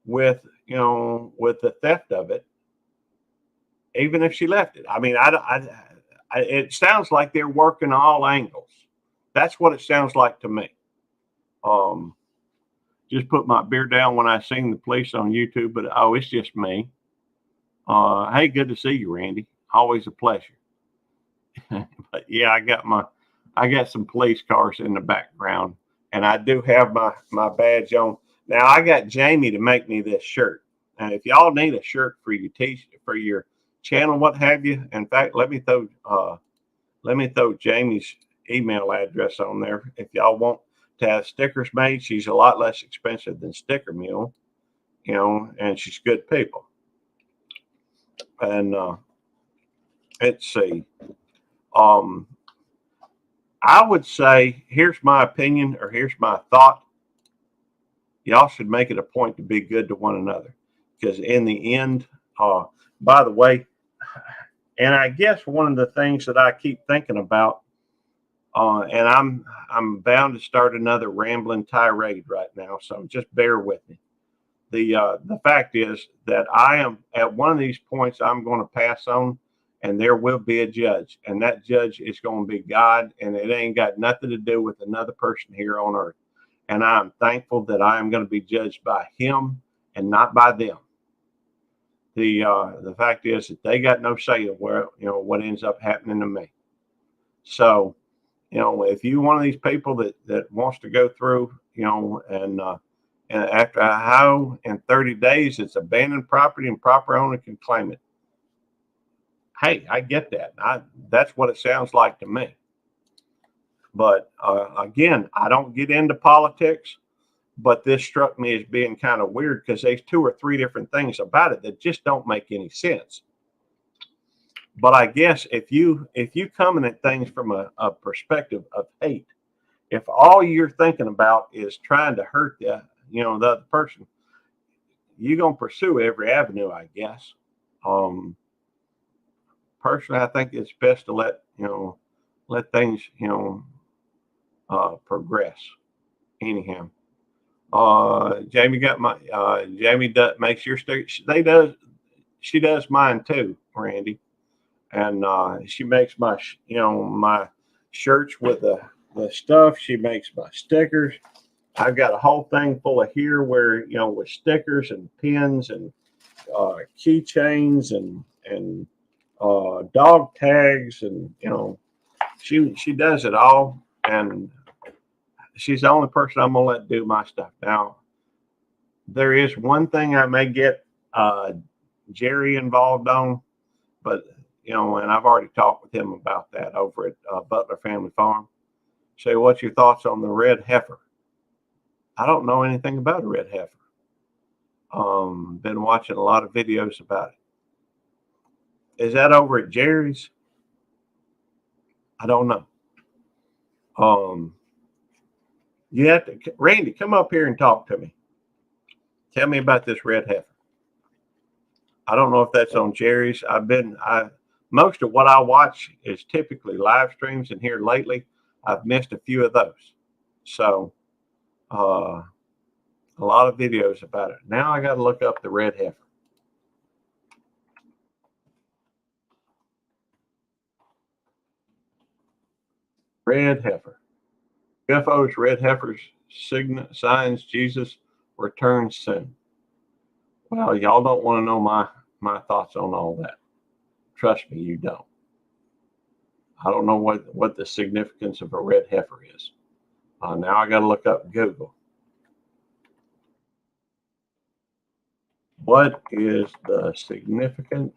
[SPEAKER 1] with, with the theft of it, even if she left it? I mean, it sounds like they're working all angles. That's what it sounds like to me. Just put my beer down when I seen the police on YouTube, but it's just me. Hey, good to see you, Randy. Always a pleasure. But yeah, I got some police cars in the background, and I do have my badge on. Now I got Jamie to make me this shirt. And if y'all need a shirt for your for your channel, what have you. In fact, let me throw Jamie's email address on there. If y'all want to have stickers made, she's a lot less expensive than Sticker Mule, and she's good people. And let's see. I would say, here's my opinion, or here's my thought. Y'all should make it a point to be good to one another, because in the end, by the way, and I guess one of the things that I keep thinking about, and I'm bound to start another rambling tirade right now, so just bear with me. The fact is that I am at one of these points I'm going to pass on, and there will be a judge, and that judge is going to be God, and it ain't got nothing to do with another person here on earth. And I'm thankful that I am going to be judged by him and not by them. The fact is that they got no say of where, what ends up happening to me. So, if you one of these people that wants to go through, and after how in 30 days it's abandoned property and proper owner can claim it. Hey, I get that. That's what it sounds like to me. But again, I don't get into politics, but this struck me as being kind of weird because there's 2 or 3 different things about it that just don't make any sense. But I guess if you coming at things from a perspective of hate, if all you're thinking about is trying to hurt the other person, you're gonna pursue every avenue, I guess. Personally, I think it's best to let things progress. Anyhow, Jamie got my Jamie makes your she does mine too, Randy, and she makes my my shirts with the stuff. She makes my stickers. I've got a whole thing full of here where, with stickers and pins and keychains and dog tags, and she does it all, and she's the only person I'm gonna let do my stuff. Now, there is one thing I may get Jerry involved on, but and I've already talked with him about that over at Butler Family Farm. Say, what's your thoughts on the red heifer? I don't know anything about a red heifer. Been watching a lot of videos about it. Is that over at Jerry's? I don't know. You have to, Randy, come up here and talk to me. Tell me about this red heifer. I don't know if that's on Jerry's. Most of what I watch is typically live streams, and here lately I've missed a few of those. So a lot of videos about it. Now I got to look up the red heifer. Red heifer. UFOs, red heifers, signs Jesus returns soon. Well, y'all don't want to know my thoughts on all that. Trust me, you don't. I don't know what the significance of a red heifer is. Now I got to look up Google. What is the significance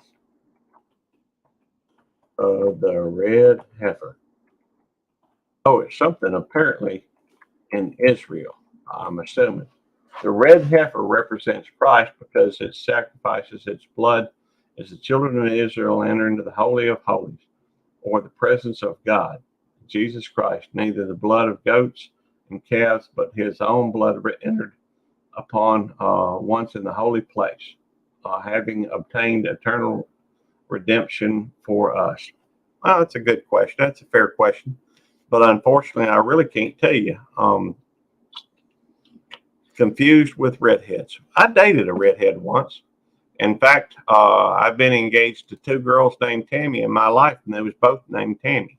[SPEAKER 1] of the red heifer? Oh, it's something apparently in Israel, I'm assuming. The red heifer represents Christ because it sacrifices its blood as the children of Israel enter into the Holy of Holies, or the presence of God, Jesus Christ. Neither the blood of goats and calves, but his own blood entered upon once in the holy place, having obtained eternal redemption for us. Well, that's a good question. That's a fair question. But unfortunately, I really can't tell you. Confused with redheads. I dated a redhead once. In fact, I've been engaged to two girls named Tammy in my life, and they was both named Tammy.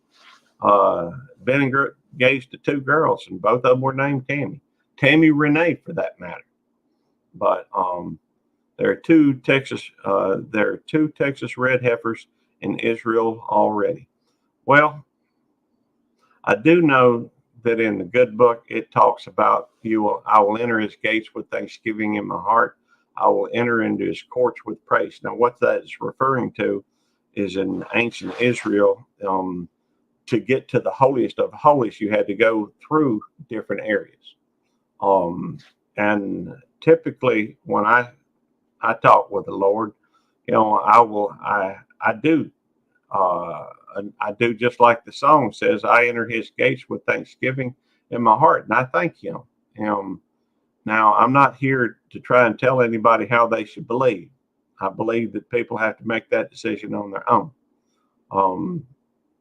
[SPEAKER 1] Been engaged to two girls, and both of them were named Tammy. Tammy Renee, for that matter. But there are two Texas red heifers in Israel already. Well, I do know that in the good book it talks about I will enter his gates with thanksgiving in my heart. I will enter into his courts with praise. Now, what that is referring to is in ancient Israel, to get to the holiest of holies, you had to go through different areas. And typically, when I talk with the Lord, I do just like the song says. I enter his gates with thanksgiving in my heart, and I thank him. Now, I'm not here to try and tell anybody how they should believe. I believe that people have to make that decision on their own.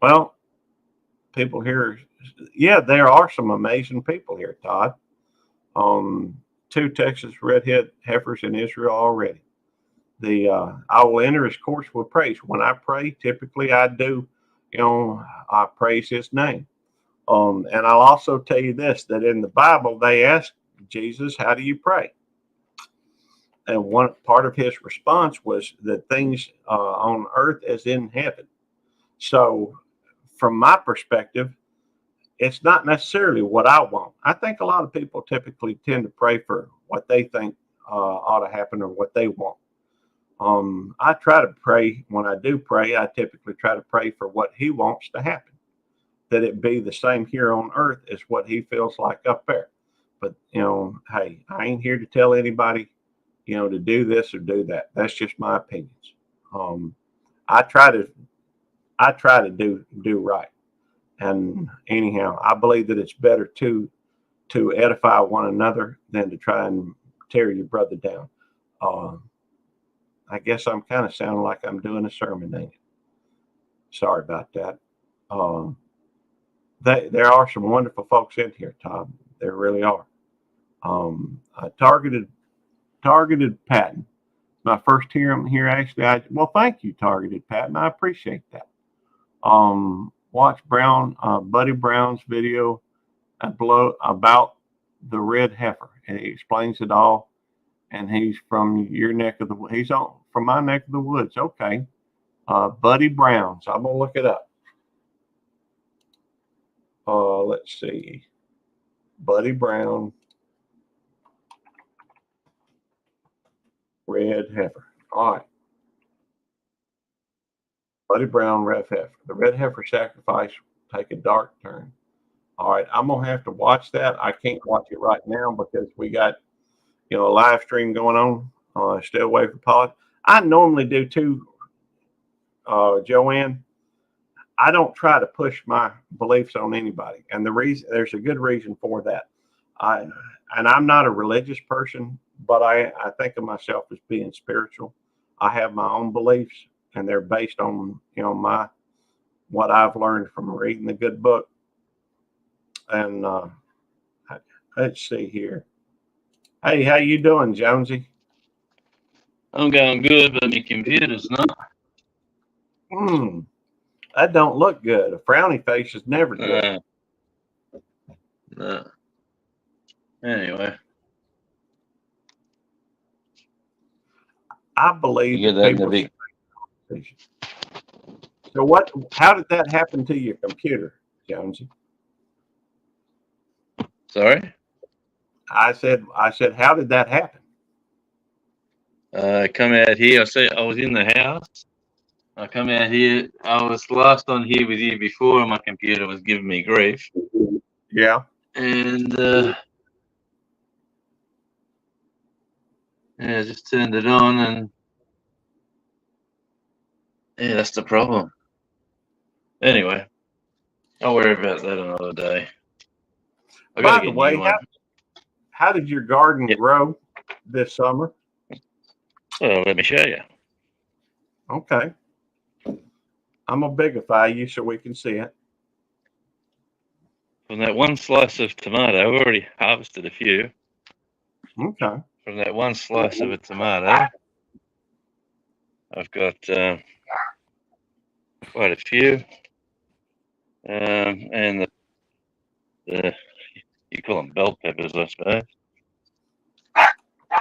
[SPEAKER 1] Well, people here, yeah, there are some amazing people here, Todd. Two Texas redhead heifers in Israel already. I will enter his courts with praise. When I pray, typically I do, I praise his name. And I'll also tell you this, that in the Bible, they asked Jesus, how do you pray? And one part of his response was that things on earth as in heaven. So from my perspective, it's not necessarily what I want. I think a lot of people typically tend to pray for what they think ought to happen or what they want. I try to pray. When I do pray, I typically try to pray for what he wants to happen, that it be the same here on earth as what he feels like up there. But, hey, I ain't here to tell anybody, to do this or do that. That's just my opinions. I try to do right. And anyhow, I believe that it's better to edify one another than to try and tear your brother down. I guess I'm kind of sounding like I'm doing a sermon, ain't it? Sorry about that. There are some wonderful folks in here, Tom. There really are. Targeted Patton. My first hearing here, actually. Well, thank you, Targeted Patton. I appreciate that. Watch Buddy Brown's video about the red heifer, and he explains it all. And he's from your neck of the he's on from my neck of the woods. Okay, Buddy Brown. So I'm gonna look it up. Let's see, Buddy Brown, red heifer. All right, Buddy Brown, red heifer. The red heifer sacrifice take a dark turn. All right, I'm gonna have to watch that. I can't watch it right now because we got a live stream going on. Stay away from politics. I normally do too, Joanne. I don't try to push my beliefs on anybody, and there's a good reason for that. I'm not a religious person, but I think of myself as being spiritual. I have my own beliefs, and they're based on what I've learned from reading the good book. And let's see here. Hey, how you doing, Jonesy?
[SPEAKER 8] I'm going good, but my computer's not.
[SPEAKER 1] That don't look good. A frowny face is never good.
[SPEAKER 8] No. Anyway.
[SPEAKER 1] I believe
[SPEAKER 8] You get that in the big.
[SPEAKER 1] So how did that happen to your computer, Jonesy?
[SPEAKER 8] Sorry?
[SPEAKER 1] I said, how did that happen?
[SPEAKER 8] I come out here. I was in the house. I come out here. I was last on here with you before. My computer was giving me grief.
[SPEAKER 1] Yeah.
[SPEAKER 8] And I just turned it on, and that's the problem. Anyway, I'll worry about that another day.
[SPEAKER 1] By the way, how did your garden grow this summer?
[SPEAKER 8] Well, let me show you.
[SPEAKER 1] Okay. I'm gonna bigify you so we can see it.
[SPEAKER 8] From that one slice of tomato, I've already harvested a few.
[SPEAKER 1] Okay.
[SPEAKER 8] From that one slice of a tomato, I've got quite a few. And the you call them bell peppers, I suppose.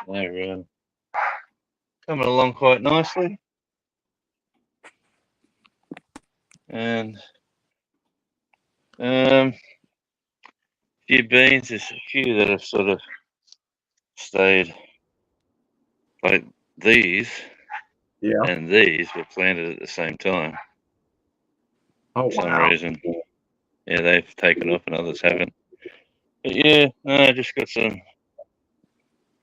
[SPEAKER 8] They're coming along quite nicely. And a few beans, there's a few that have sort of stayed like these.
[SPEAKER 1] Yeah.
[SPEAKER 8] And these were planted at the same time.
[SPEAKER 1] Oh,
[SPEAKER 8] for some reason. Yeah, they've taken off and others haven't. But yeah, no, I just got some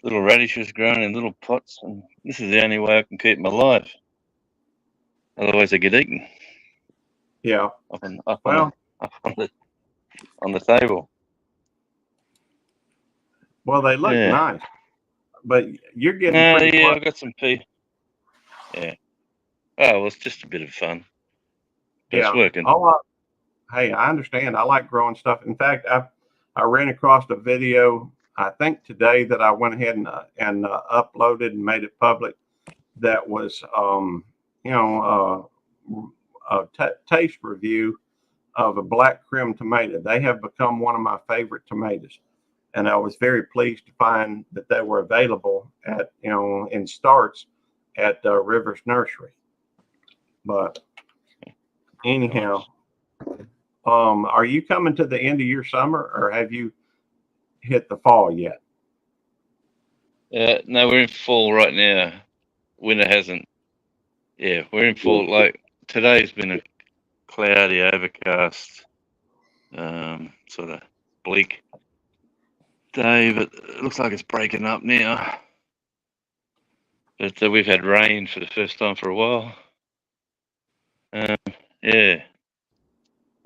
[SPEAKER 8] little radishes growing in little pots, and this is the only way I can keep them alive. Otherwise, they get eaten.
[SPEAKER 1] Yeah.
[SPEAKER 8] Up on the table.
[SPEAKER 1] Well, they look nice, but you're getting pretty
[SPEAKER 8] yeah,
[SPEAKER 1] close.
[SPEAKER 8] I got some pea. Yeah. Oh, well, it's just a bit of fun. But it's working.
[SPEAKER 1] Hey, I understand. I like growing stuff. In fact, I ran across a video, I think today, that I went ahead and uploaded and made it public. That was, a taste review of a black creme tomato. They have become one of my favorite tomatoes, and I was very pleased to find that they were available at in starts at Rivers Nursery. But anyhow, are you coming to the end of your summer, or have you hit the fall yet?
[SPEAKER 8] No, we're in fall right now. Winter hasn't. Yeah, we're in fall. Like today's been a cloudy, overcast, sort of bleak day, but it looks like it's breaking up now. But we've had rain for the first time for a while. Yeah,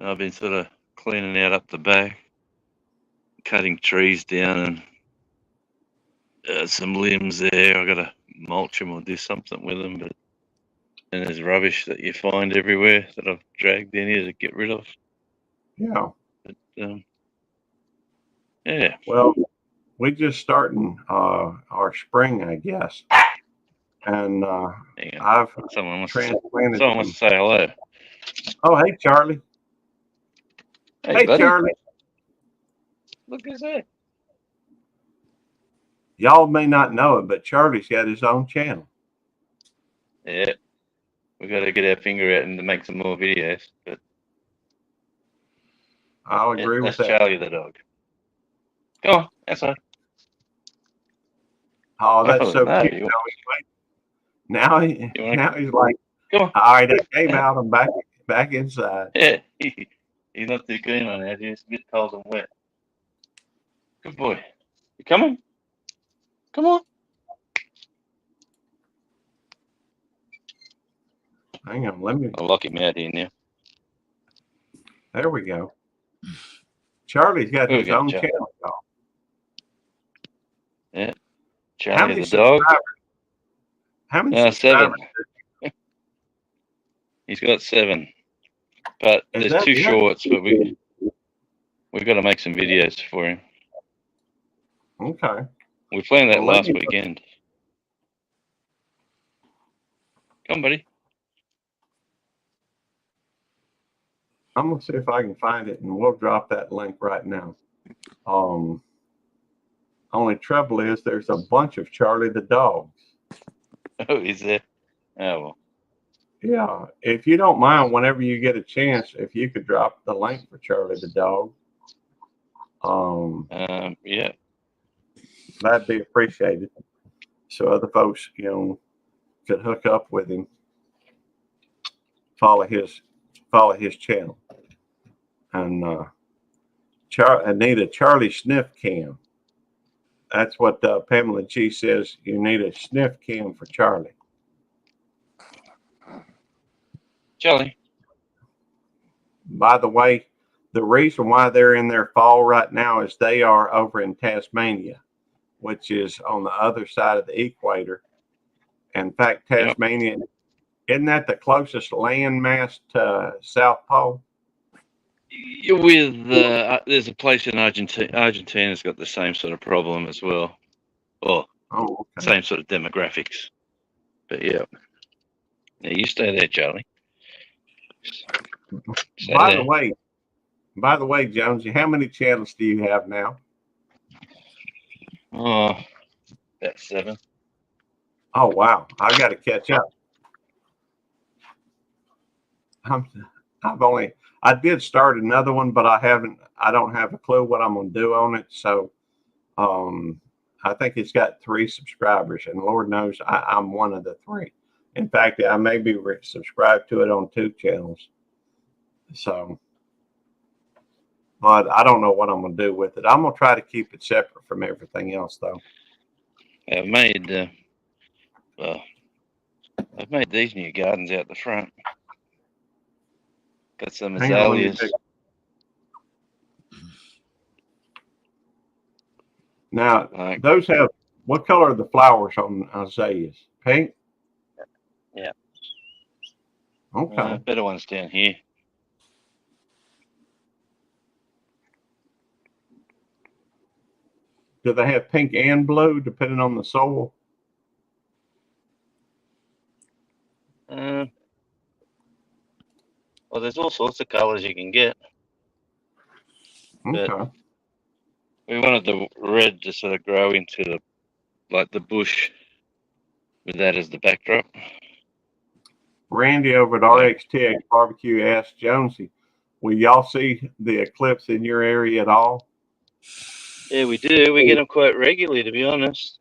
[SPEAKER 8] I've been sort of cleaning out up the back, cutting trees down, and some limbs there. I got to mulch them or do something with them. But and there's rubbish that you find everywhere that I've dragged in here to get rid of.
[SPEAKER 1] Yeah.
[SPEAKER 8] But, yeah.
[SPEAKER 1] Well, we're just starting our spring, I guess. And I've
[SPEAKER 8] someone wants
[SPEAKER 1] transplanted.
[SPEAKER 8] Someone wants to say hello.
[SPEAKER 1] Oh, hey, Charlie. Hey,
[SPEAKER 8] buddy.
[SPEAKER 1] Charlie.
[SPEAKER 8] Look who's there.
[SPEAKER 1] Y'all may not know it, but Charlie's got his own channel.
[SPEAKER 8] Yeah. We got to get our finger out and make some more videos. But
[SPEAKER 1] I'll agree with
[SPEAKER 8] that's
[SPEAKER 1] that.
[SPEAKER 8] Charlie the dog. Go on, outside.
[SPEAKER 1] Oh, that's so
[SPEAKER 8] no,
[SPEAKER 1] cute.
[SPEAKER 8] you-
[SPEAKER 1] Now
[SPEAKER 8] You wanna-
[SPEAKER 1] he's like,
[SPEAKER 8] Come on.
[SPEAKER 1] all right, I came
[SPEAKER 8] Yeah.
[SPEAKER 1] out. I'm back inside.
[SPEAKER 8] Yeah, he's not too keen on that. He's a bit cold and wet. Good boy. You coming? Come on.
[SPEAKER 1] Hang on, let me.
[SPEAKER 8] I'll lock him out here now.
[SPEAKER 1] There we go. Charlie's got
[SPEAKER 8] There we
[SPEAKER 1] his
[SPEAKER 8] go,
[SPEAKER 1] own
[SPEAKER 8] Charlie.
[SPEAKER 1] channel. Y'all.
[SPEAKER 8] Yeah.
[SPEAKER 1] How
[SPEAKER 8] Charlie
[SPEAKER 1] many
[SPEAKER 8] the dog.
[SPEAKER 1] subscribers? How many
[SPEAKER 8] 7.
[SPEAKER 1] subscribers?
[SPEAKER 8] He's got 7. But
[SPEAKER 1] Is
[SPEAKER 8] there's
[SPEAKER 1] that
[SPEAKER 8] 2
[SPEAKER 1] it?
[SPEAKER 8] shorts, but we've got to make some videos for him.
[SPEAKER 1] Okay.
[SPEAKER 8] We planned that
[SPEAKER 1] Well, let
[SPEAKER 8] last
[SPEAKER 1] me-
[SPEAKER 8] weekend. Come, buddy.
[SPEAKER 1] I'm gonna see if I can find it, and we'll drop that link right now. Only trouble is there's a bunch of Charlie the dogs.
[SPEAKER 8] Oh, he's there. Oh, well.
[SPEAKER 1] Yeah, if you don't mind, whenever you get a chance, if you could drop the link for Charlie the dog,
[SPEAKER 8] Yeah.
[SPEAKER 1] that'd be appreciated. So other folks, could hook up with him, follow his channel, and I need a Charlie sniff cam. That's what Pamela G says. You need a sniff cam for Charlie.
[SPEAKER 8] Charlie.
[SPEAKER 1] By the way, the reason why they're in their fall right now is they are over in Tasmania, which is on the other side of the equator. In fact, Tasmania, isn't that the closest landmass to South Pole?
[SPEAKER 8] With there's a place in Argentina. Argentina's got the same sort of problem as well, or
[SPEAKER 1] Oh, okay.
[SPEAKER 8] same sort of demographics. But yeah, you stay there, Charlie. Stay
[SPEAKER 1] By
[SPEAKER 8] there.
[SPEAKER 1] the way, Jonesy, how many channels do you have now?
[SPEAKER 8] Oh, about 7.
[SPEAKER 1] Oh wow, I got to catch up. I did start another one, but I don't have a clue what I'm gonna do on it. So, I think it's got 3 subscribers, and Lord knows I'm one of the 3. In fact, I may be subscribed to it on 2 channels. So, but I don't know what I'm gonna do with it. I'm gonna try to keep it separate from everything else, though.
[SPEAKER 8] I've made I've made these new gardens out the front. Got some
[SPEAKER 1] Hang on, let me
[SPEAKER 8] azaleas.
[SPEAKER 1] check. Now,
[SPEAKER 8] Like,
[SPEAKER 1] those have what color are the flowers on azaleas? Pink?
[SPEAKER 8] Yeah.
[SPEAKER 1] Okay.
[SPEAKER 8] better ones down here.
[SPEAKER 1] Do they have pink and blue depending on the soil?
[SPEAKER 8] Well, there's all sorts of colors you can get. But
[SPEAKER 1] Okay.
[SPEAKER 8] we wanted the red to sort of grow into the bush with that as the backdrop.
[SPEAKER 1] Randy over at RXTX Barbecue asked Jonesy, will y'all see the eclipse in your area at all?
[SPEAKER 8] Yeah, we do. We get them quite regularly, to be honest.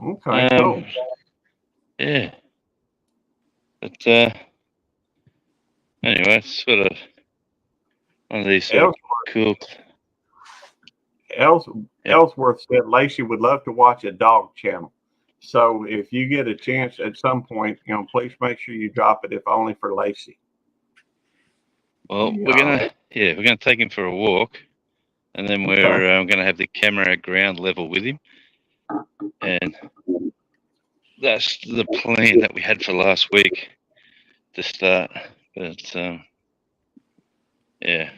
[SPEAKER 1] Okay, cool.
[SPEAKER 8] Yeah. But anyway, it's sort of one of these sort of cool.
[SPEAKER 1] Ellsworth said Lacey would love to watch a dog channel. So if you get a chance at some point, please make sure you drop it, if only for Lacey.
[SPEAKER 8] Well, we're gonna take him for a walk, and then we're gonna have the camera at ground level with him, and that's the plan that we had for last week to start. But yeah.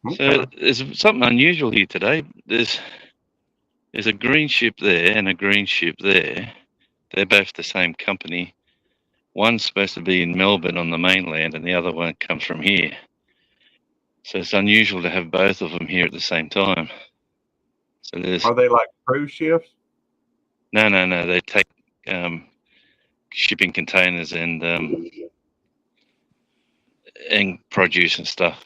[SPEAKER 1] Okay.
[SPEAKER 8] So there's something unusual here today. There's a green ship there and a green ship there. They're both the same company. One's supposed to be in Melbourne on the mainland, and the other one comes from here. So it's unusual to have both of them here at the same time. So there's
[SPEAKER 1] Are they like cruise ships?
[SPEAKER 8] no. They take shipping containers and produce and stuff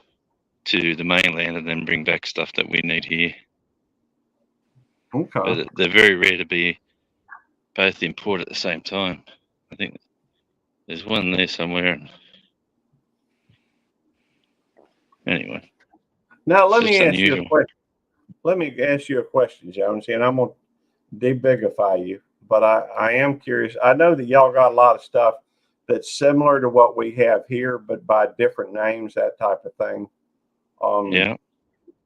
[SPEAKER 8] to the mainland, and then bring back stuff that we need here.
[SPEAKER 1] Okay.
[SPEAKER 8] But they're very rare to be both in port at the same time. I think there's one there somewhere. Anyway,
[SPEAKER 1] Now
[SPEAKER 8] it's
[SPEAKER 1] let me
[SPEAKER 8] just
[SPEAKER 1] ask you a
[SPEAKER 8] unusual.
[SPEAKER 1] question. Let me ask you a question, Jonesy, and I'm gonna debigify you, but I am curious. I know that y'all got a lot of stuff that's similar to what we have here, but by different names, that type of thing.
[SPEAKER 8] Yeah,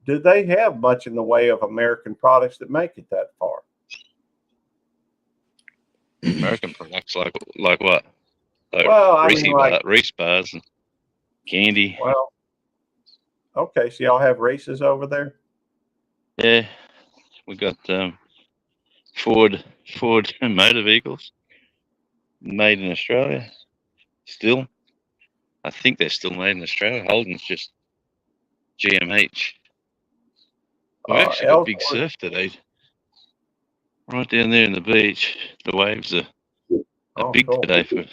[SPEAKER 1] Do they have much in the way of American products that make it that far?
[SPEAKER 8] American products like what? Like
[SPEAKER 1] Well, I mean, like,
[SPEAKER 8] Reese bars and candy.
[SPEAKER 1] well, okay, so y'all have races over there?
[SPEAKER 8] Yeah, we got Ford motor vehicles made in Australia. Still, I think they're still made in Australia. Holden's just GMH. We've actually got big
[SPEAKER 1] Ellsworth,
[SPEAKER 8] surf today, right down there in the beach. The waves are
[SPEAKER 1] oh,
[SPEAKER 8] big
[SPEAKER 1] cool.
[SPEAKER 8] today for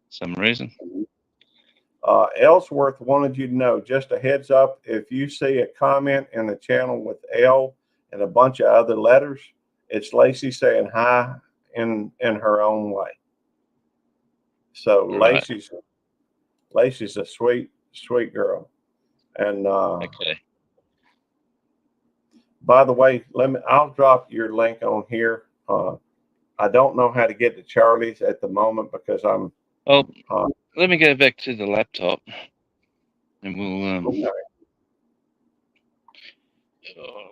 [SPEAKER 8] some reason.
[SPEAKER 1] Ellsworth wanted you to know, just a heads up, if you see a comment in the channel with L and a bunch of other letters, it's Lacey saying hi in her own way. So
[SPEAKER 8] Right.
[SPEAKER 1] Lacey's a sweet girl. And
[SPEAKER 8] Okay.
[SPEAKER 1] by the way, I'll drop your link on here. I don't know how to get to Charlie's at the moment because I'm
[SPEAKER 8] Let me go back to the laptop, and we'll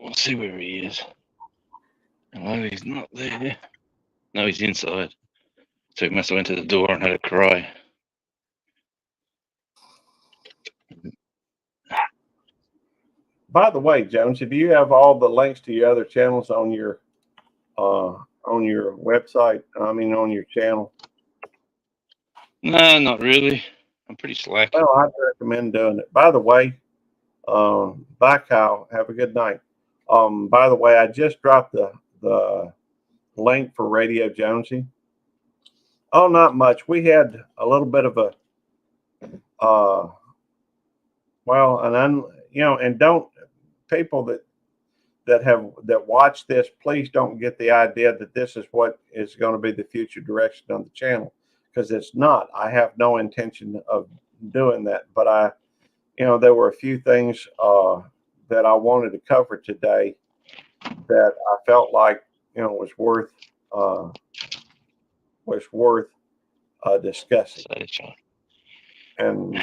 [SPEAKER 8] we'll see where he is. No, he's not there. No, he's inside. So he must have went to the door and had a cry.
[SPEAKER 1] By the way, Jones, do you have all the links to your other channels on your website? I mean, on your channel?
[SPEAKER 8] No, not really. I'm pretty slack.
[SPEAKER 1] Well, I'd recommend doing it. By the way, bye, Kyle. Have a good night. By the way, I just dropped the link for Radio Jonesy. Oh, not much. We had a little bit of a and don't people that watch this, please don't get the idea that this is what is going to be the future direction of the channel, because it's not. I have no intention of doing that, but there were a few things that I wanted to cover today that I felt like was worth discussing. And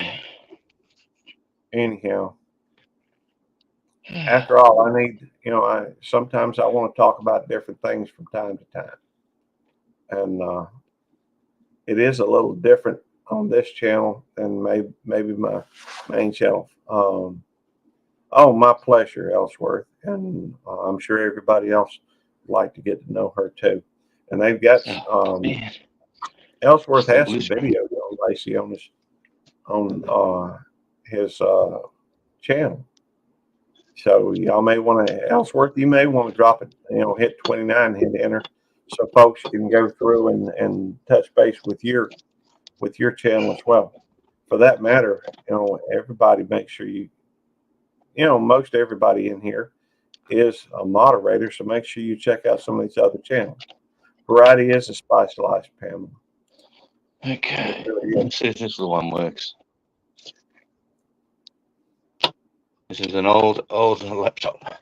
[SPEAKER 1] anyhow, after all, I need, sometimes I want to talk about different things from time to time. And it is a little different on this channel than maybe my main channel. Oh, my pleasure, Ellsworth. And I'm sure everybody else would like to get to know her too. And they've got, Ellsworth has some videos on Lacey on his channel. So y'all may want to, Ellsworth, you may want to drop it, hit 29, hit enter, so folks can go through and touch base with your channel as well. For that matter, everybody make sure most everybody in here is a moderator, so make sure you check out some of these other channels. Variety is a spice of life, Pamela.
[SPEAKER 8] Okay, let's see if this one works. This is an old laptop.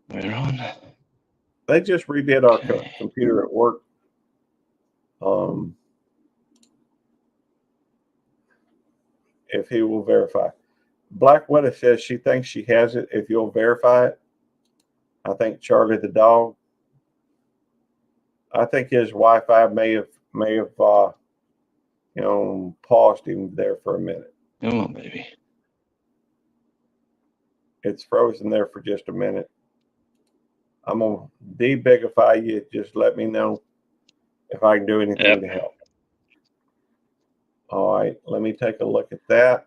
[SPEAKER 8] We're on.
[SPEAKER 1] They just redid our computer at work. If he will verify. Black Widow says she thinks she has it if you'll verify it. I think Charlie the dog. I think his Wi-Fi may have paused him there for a minute.
[SPEAKER 8] Oh, maybe.
[SPEAKER 1] It's frozen there for just a minute. I'm gonna debigify you. Just let me know if I can do anything to help. All right, let me take a look at that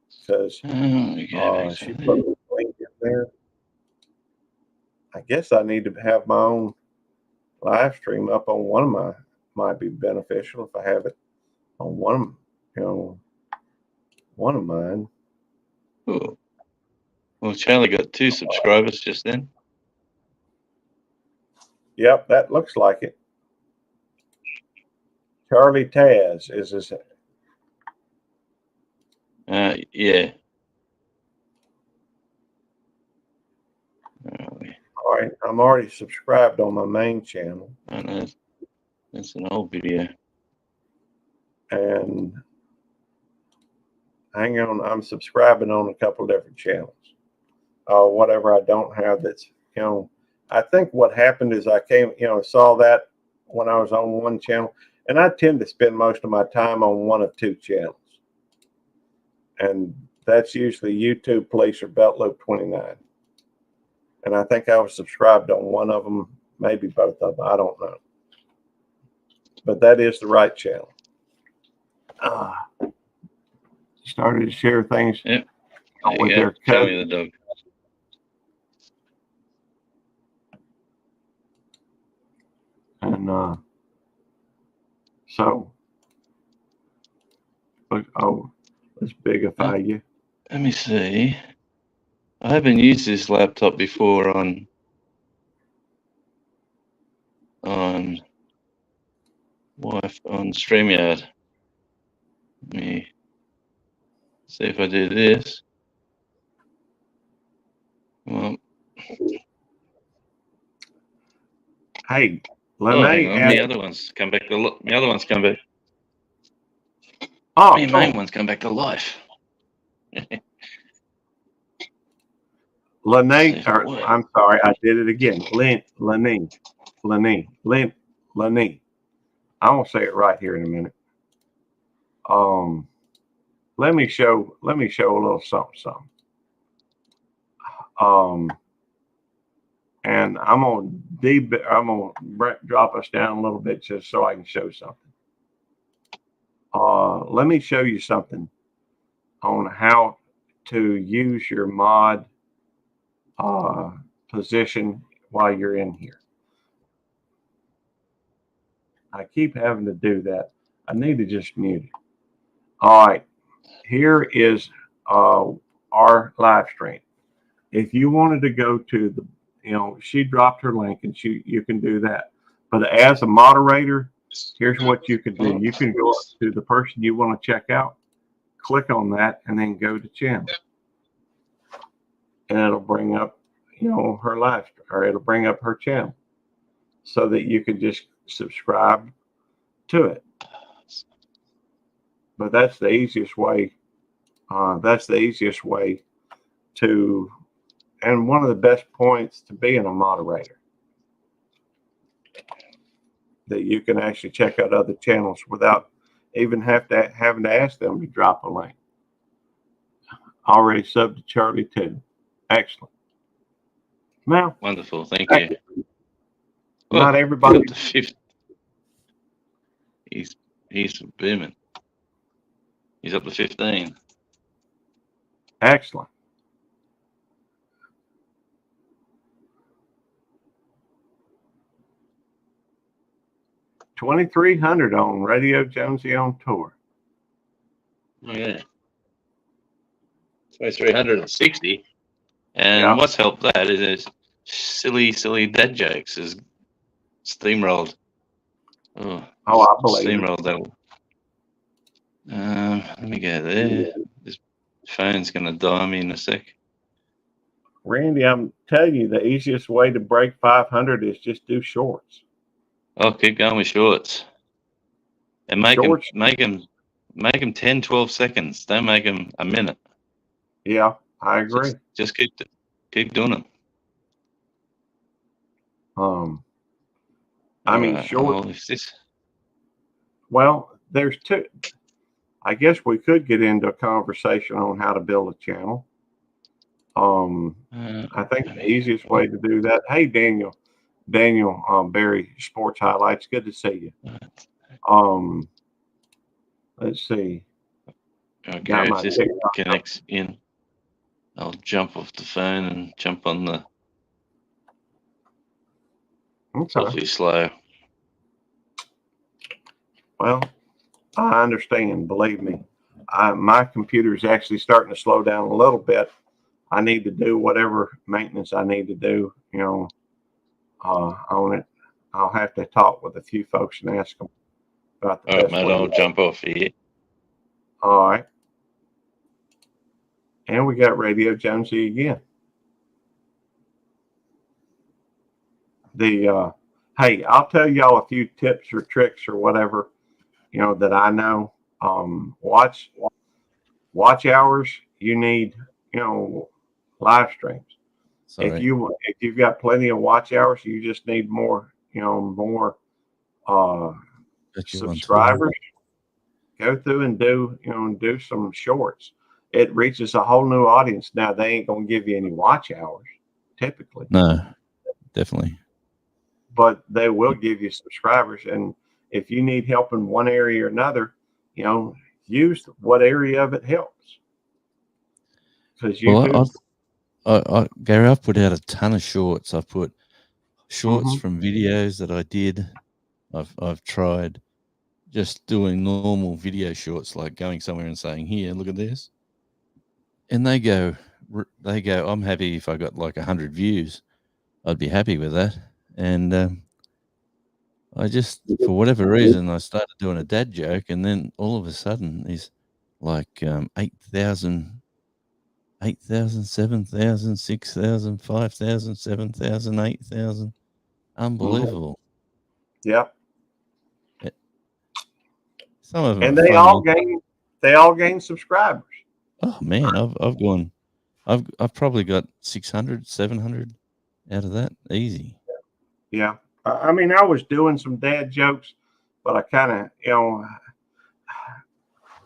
[SPEAKER 1] because
[SPEAKER 8] Okay,
[SPEAKER 1] she put the link in there. I guess I need to have my own live stream up on one of my. Might be beneficial if I have it on one, one of mine.
[SPEAKER 8] cool. Well, Charlie got 2 subscribers just then.
[SPEAKER 1] Yep, that looks like it. Charlie Taz is his.
[SPEAKER 8] Yeah.
[SPEAKER 1] All right, I'm already subscribed on my main channel.
[SPEAKER 8] I know. That's an old video.
[SPEAKER 1] And hang on, I'm subscribing on a couple different channels. Whatever I don't have that's, I think what happened is I came, saw that when I was on one channel, and I tend to spend most of my time on one of 2 channels. And that's usually YouTube Police or Belt Loop 29. And I think I was subscribed on one of them, maybe both of them. I don't know. But that is the right channel. Started to share things
[SPEAKER 8] Yep.
[SPEAKER 1] with
[SPEAKER 8] There
[SPEAKER 1] their
[SPEAKER 8] you go. Charlie
[SPEAKER 1] cousin.
[SPEAKER 8] the dog.
[SPEAKER 1] And so, look, let's bigify you.
[SPEAKER 8] Let me see. I haven't used this laptop before on StreamYard. Let me see if I do this. Well,
[SPEAKER 1] Hey,
[SPEAKER 8] oh, hang
[SPEAKER 1] Lene
[SPEAKER 8] on. The other ones come back to the other ones come back.
[SPEAKER 1] Oh,
[SPEAKER 8] The main ones come back to life.
[SPEAKER 1] Lene,
[SPEAKER 8] See, what?
[SPEAKER 1] I'm sorry, I did it again. Lene. I won't say it right here in a minute. Let me show a little something. And I'm gonna drop us down a little bit just so I can show something. Let me show you something on how to use your mod position while you're in here. I keep having to do that. I need to just mute it. All right, here is our live stream. If you wanted to go to the, she dropped her link, and you can do that. But as a moderator, here's what you could do. You can go up to the person you want to check out, click on that, and then go to channel. And it'll bring up, her live, or it'll bring up her channel so that you can just subscribe to it. But that's the easiest way. That's the easiest way to, and one of the best points to being a moderator, that you can actually check out other channels without even having to ask them to drop a link. Already subbed to Charlie too. Excellent. Now,
[SPEAKER 8] Wonderful. Thank you.
[SPEAKER 1] Not everybody.
[SPEAKER 8] Up to 50. He's booming. He's up to 15.
[SPEAKER 1] Excellent. $2,300 on Radio Jonesy on tour.
[SPEAKER 8] Oh yeah. 2,360. And
[SPEAKER 1] Yeah.
[SPEAKER 8] what's helped that is silly dad jokes is steamrolled. Oh,
[SPEAKER 1] I believe
[SPEAKER 8] steamrolled that. Let me go there. This phone's gonna die me in a sec.
[SPEAKER 1] Randy, I'm telling you, the easiest way to break 500 is just do shorts.
[SPEAKER 8] Oh, keep going with shorts. And make
[SPEAKER 1] Shorts.
[SPEAKER 8] them 10, 12 seconds. Don't make them a minute.
[SPEAKER 1] Yeah, I agree.
[SPEAKER 8] Just keep doing it.
[SPEAKER 1] I mean,
[SPEAKER 8] Right,
[SPEAKER 1] shorts. Well, there's two. I guess we could get into a conversation on how to build a channel. I think the easiest way to do that. Hey, Daniel, Barry Sports Highlights. Good to see you. Let's see.
[SPEAKER 8] Okay,
[SPEAKER 1] my
[SPEAKER 8] if this
[SPEAKER 1] TikTok.
[SPEAKER 8] connects in, I'll jump off the phone and jump on the
[SPEAKER 1] Okay.
[SPEAKER 8] awfully slow.
[SPEAKER 1] Well, I understand. Believe me, my computer is actually starting to slow down a little bit. I need to do whatever maintenance I need to do, on it. I'll have to talk with a few folks and ask them about the
[SPEAKER 8] All right,
[SPEAKER 1] best
[SPEAKER 8] mate,
[SPEAKER 1] way.
[SPEAKER 8] I'll jump off here.
[SPEAKER 1] All right. And we got Radio Jonesy again. Hey, I'll tell y'all a few tips or tricks or whatever, that I know. Watch hours. You need, live streams. If you've got plenty of watch hours, you just need more, more subscribers. Go through and do some shorts. It reaches a whole new audience. Now they ain't gonna give you any watch hours, typically.
[SPEAKER 9] No, definitely.
[SPEAKER 1] But they will give you subscribers. And if you need help in one area or another, use what area of it helps. Because
[SPEAKER 9] Gary, I've put out a ton of shorts. I've put shorts
[SPEAKER 1] Mhm.
[SPEAKER 9] from videos that I did. I've tried just doing normal video shorts, like going somewhere and saying, "Here, look at this," and they go, "I'm happy if I got like 100 views. I'd be happy with that." And I just, for whatever reason, I started doing a dad joke, and then all of a sudden, there's like 8,000, 7,000, 6,000, 5,000, 7,000, 8,000. Unbelievable.
[SPEAKER 1] Yep.
[SPEAKER 9] Some of them
[SPEAKER 1] And
[SPEAKER 9] are funny.
[SPEAKER 1] they all gain subscribers.
[SPEAKER 9] Oh man, I've probably got 600, 700 out of that, easy.
[SPEAKER 1] Yeah. I mean, I was doing some dad jokes, but I kind of,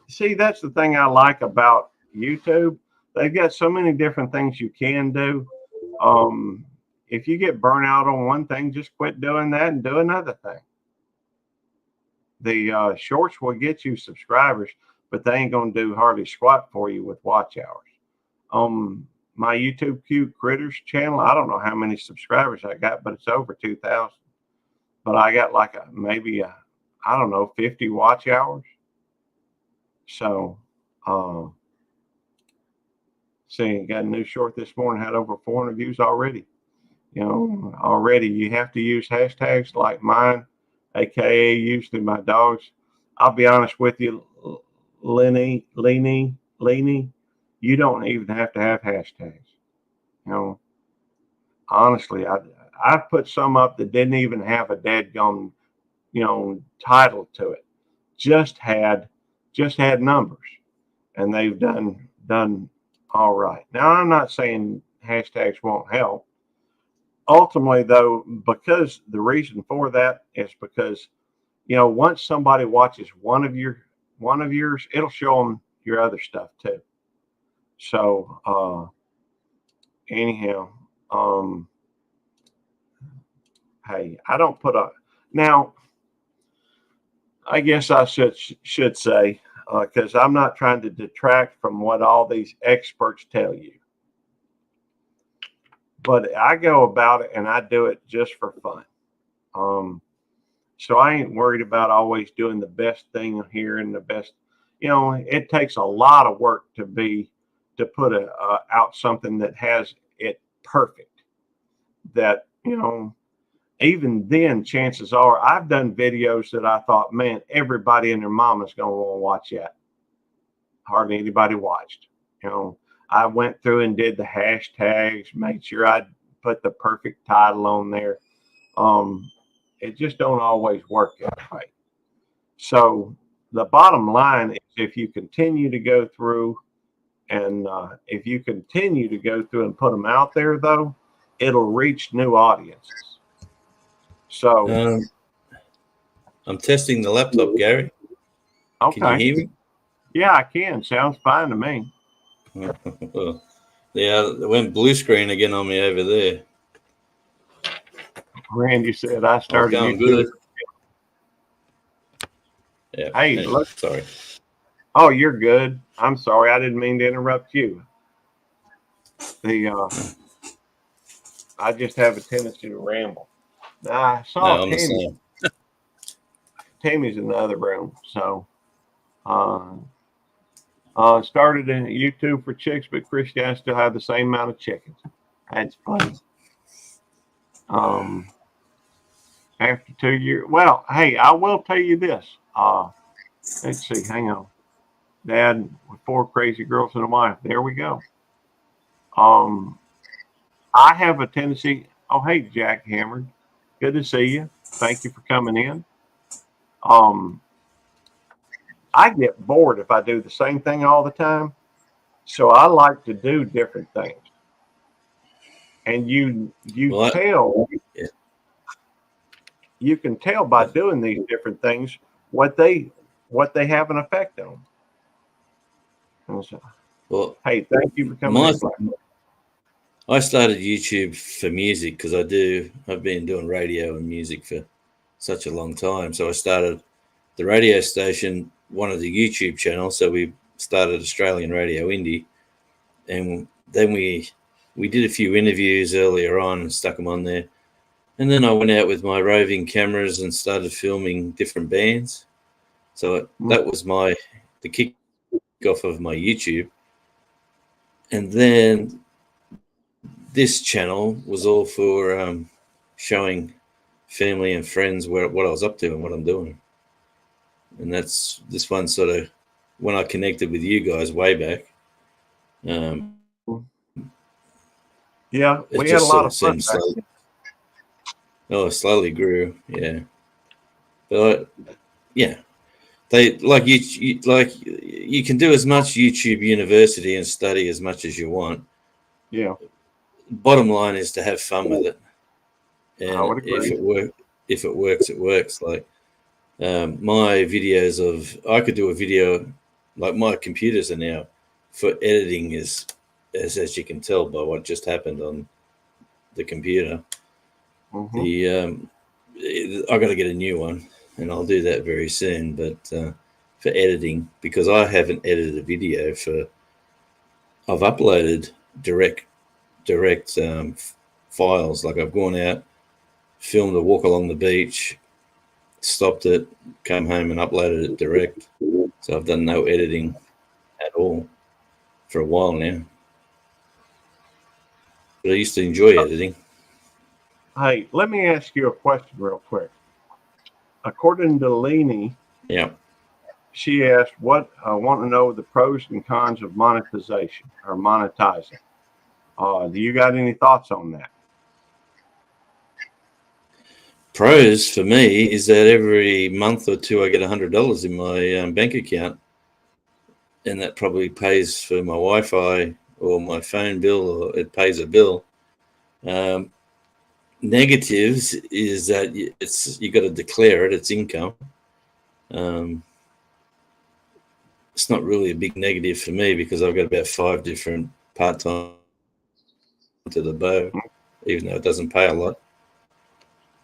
[SPEAKER 1] see, that's the thing I like about YouTube. They've got so many different things you can do. If you get burnt out on one thing, just quit doing that and do another thing. The shorts will get you subscribers, but they ain't gonna do hardly squat for you with watch hours. My YouTube Cute Critters channel, I don't know how many subscribers I got, but it's over 2,000. But I got like maybe I don't know, 50 watch hours. So, see, got a new short this morning, had over 400 views already. Already you have to use hashtags like mine, aka usually my dogs. I'll be honest with you, Lenny, you don't even have to have hashtags. Honestly, I've put some up that didn't even have a dadgum, title to it. Just had numbers, and they've done all right. Now I'm not saying hashtags won't help. Ultimately, though, because the reason for that is because once somebody watches one of yours, it'll show them your other stuff too. So anyhow, hey, I don't put a now. I guess I should say, because I'm not trying to detract from what all these experts tell you. But I go about it and I do it just for fun. So I ain't worried about always doing the best thing here and the best. It takes a lot of work to put out something that has it perfect. That even then, chances are I've done videos that I thought, man, everybody and their mama's gonna want to watch that. Hardly anybody watched. I went through and did the hashtags, made sure I put the perfect title on there. It just don't always work that way. So the bottom line is, if you continue to go through and put them out there, though, it'll reach new audiences. So
[SPEAKER 9] I'm testing the laptop, Gary.
[SPEAKER 1] okay.
[SPEAKER 9] Can you hear me?
[SPEAKER 1] Yeah, I can. Sounds fine to me.
[SPEAKER 9] Yeah, it went blue screen again on me over there.
[SPEAKER 1] Randy said I started
[SPEAKER 9] going
[SPEAKER 1] YouTube.
[SPEAKER 9] good. Yeah.
[SPEAKER 1] Hey,
[SPEAKER 9] anyway,
[SPEAKER 1] look.
[SPEAKER 9] Sorry.
[SPEAKER 1] Oh, you're good. I'm sorry. I didn't mean to interrupt you. I just have a tendency to ramble. I saw
[SPEAKER 9] No, I'm the
[SPEAKER 1] Tammy.
[SPEAKER 9] same.
[SPEAKER 1] Tammy's in the other room. So, started in YouTube for chicks, but Christy, I still have the same amount of chickens. That's funny. After 2 years, well, hey, I will tell you this. Let's see, hang on. Dad with 4 crazy girls and a wife. There we go. I have a tendency. Oh, hey, Jack Hammered. Good to see you. Thank you for coming in. I get bored if I do the same thing all the time. So I like to do different things. And you
[SPEAKER 9] Well,
[SPEAKER 1] tell,
[SPEAKER 9] yeah.
[SPEAKER 1] you can tell by doing these different things what they have an effect on. And so,
[SPEAKER 9] Well,
[SPEAKER 1] hey, thank you for coming
[SPEAKER 9] my
[SPEAKER 1] in.
[SPEAKER 9] I started YouTube for music because I've been doing radio and music for such a long time. So I started the radio station, one of the YouTube channels. So we started Australian Radio Indie, and then we did a few interviews earlier on and stuck them on there. And then I went out with my roving cameras and started filming different bands. So that was the kick off of my YouTube. And then this channel was all for showing family and friends what I was up to and what I'm doing. And that's this one sort of when I connected with you guys way back.
[SPEAKER 1] Yeah,
[SPEAKER 9] It
[SPEAKER 1] we had a
[SPEAKER 9] just
[SPEAKER 1] lot
[SPEAKER 9] sort
[SPEAKER 1] of
[SPEAKER 9] of
[SPEAKER 1] fun.
[SPEAKER 9] seemed it slowly grew, yeah. But yeah, they you can do as much YouTube University and study as much as you want.
[SPEAKER 1] Yeah.
[SPEAKER 9] Bottom line is to have fun with it,
[SPEAKER 1] I would
[SPEAKER 9] and
[SPEAKER 1] agree.
[SPEAKER 9] if it works, it works. Like my videos I could do a video, like my computers are now for editing as you can tell by what just happened on the computer.
[SPEAKER 1] Mm-hmm.
[SPEAKER 9] I got to get a new one, and I'll do that very soon. But for editing, because I haven't edited a video I've uploaded direct files. Like I've gone out, filmed a walk along the beach, stopped it, come home and uploaded it direct. So I've done no editing at all for a while now. But I used to enjoy editing.
[SPEAKER 1] Hey, let me ask you a question real quick. According to Leanie,
[SPEAKER 9] Yeah.
[SPEAKER 1] she asked, "What I want to know the pros and cons of monetization or monetizing." Do you got any thoughts on that?
[SPEAKER 9] Pros for me is that every month or two I get $100 in my bank account, and that probably pays for my Wi-Fi or my phone bill, or it pays a bill. Negatives is that you got to declare it. It's income. It's not really a big negative for me because I've got about 5 different part-time to the bow, even though it doesn't pay a lot.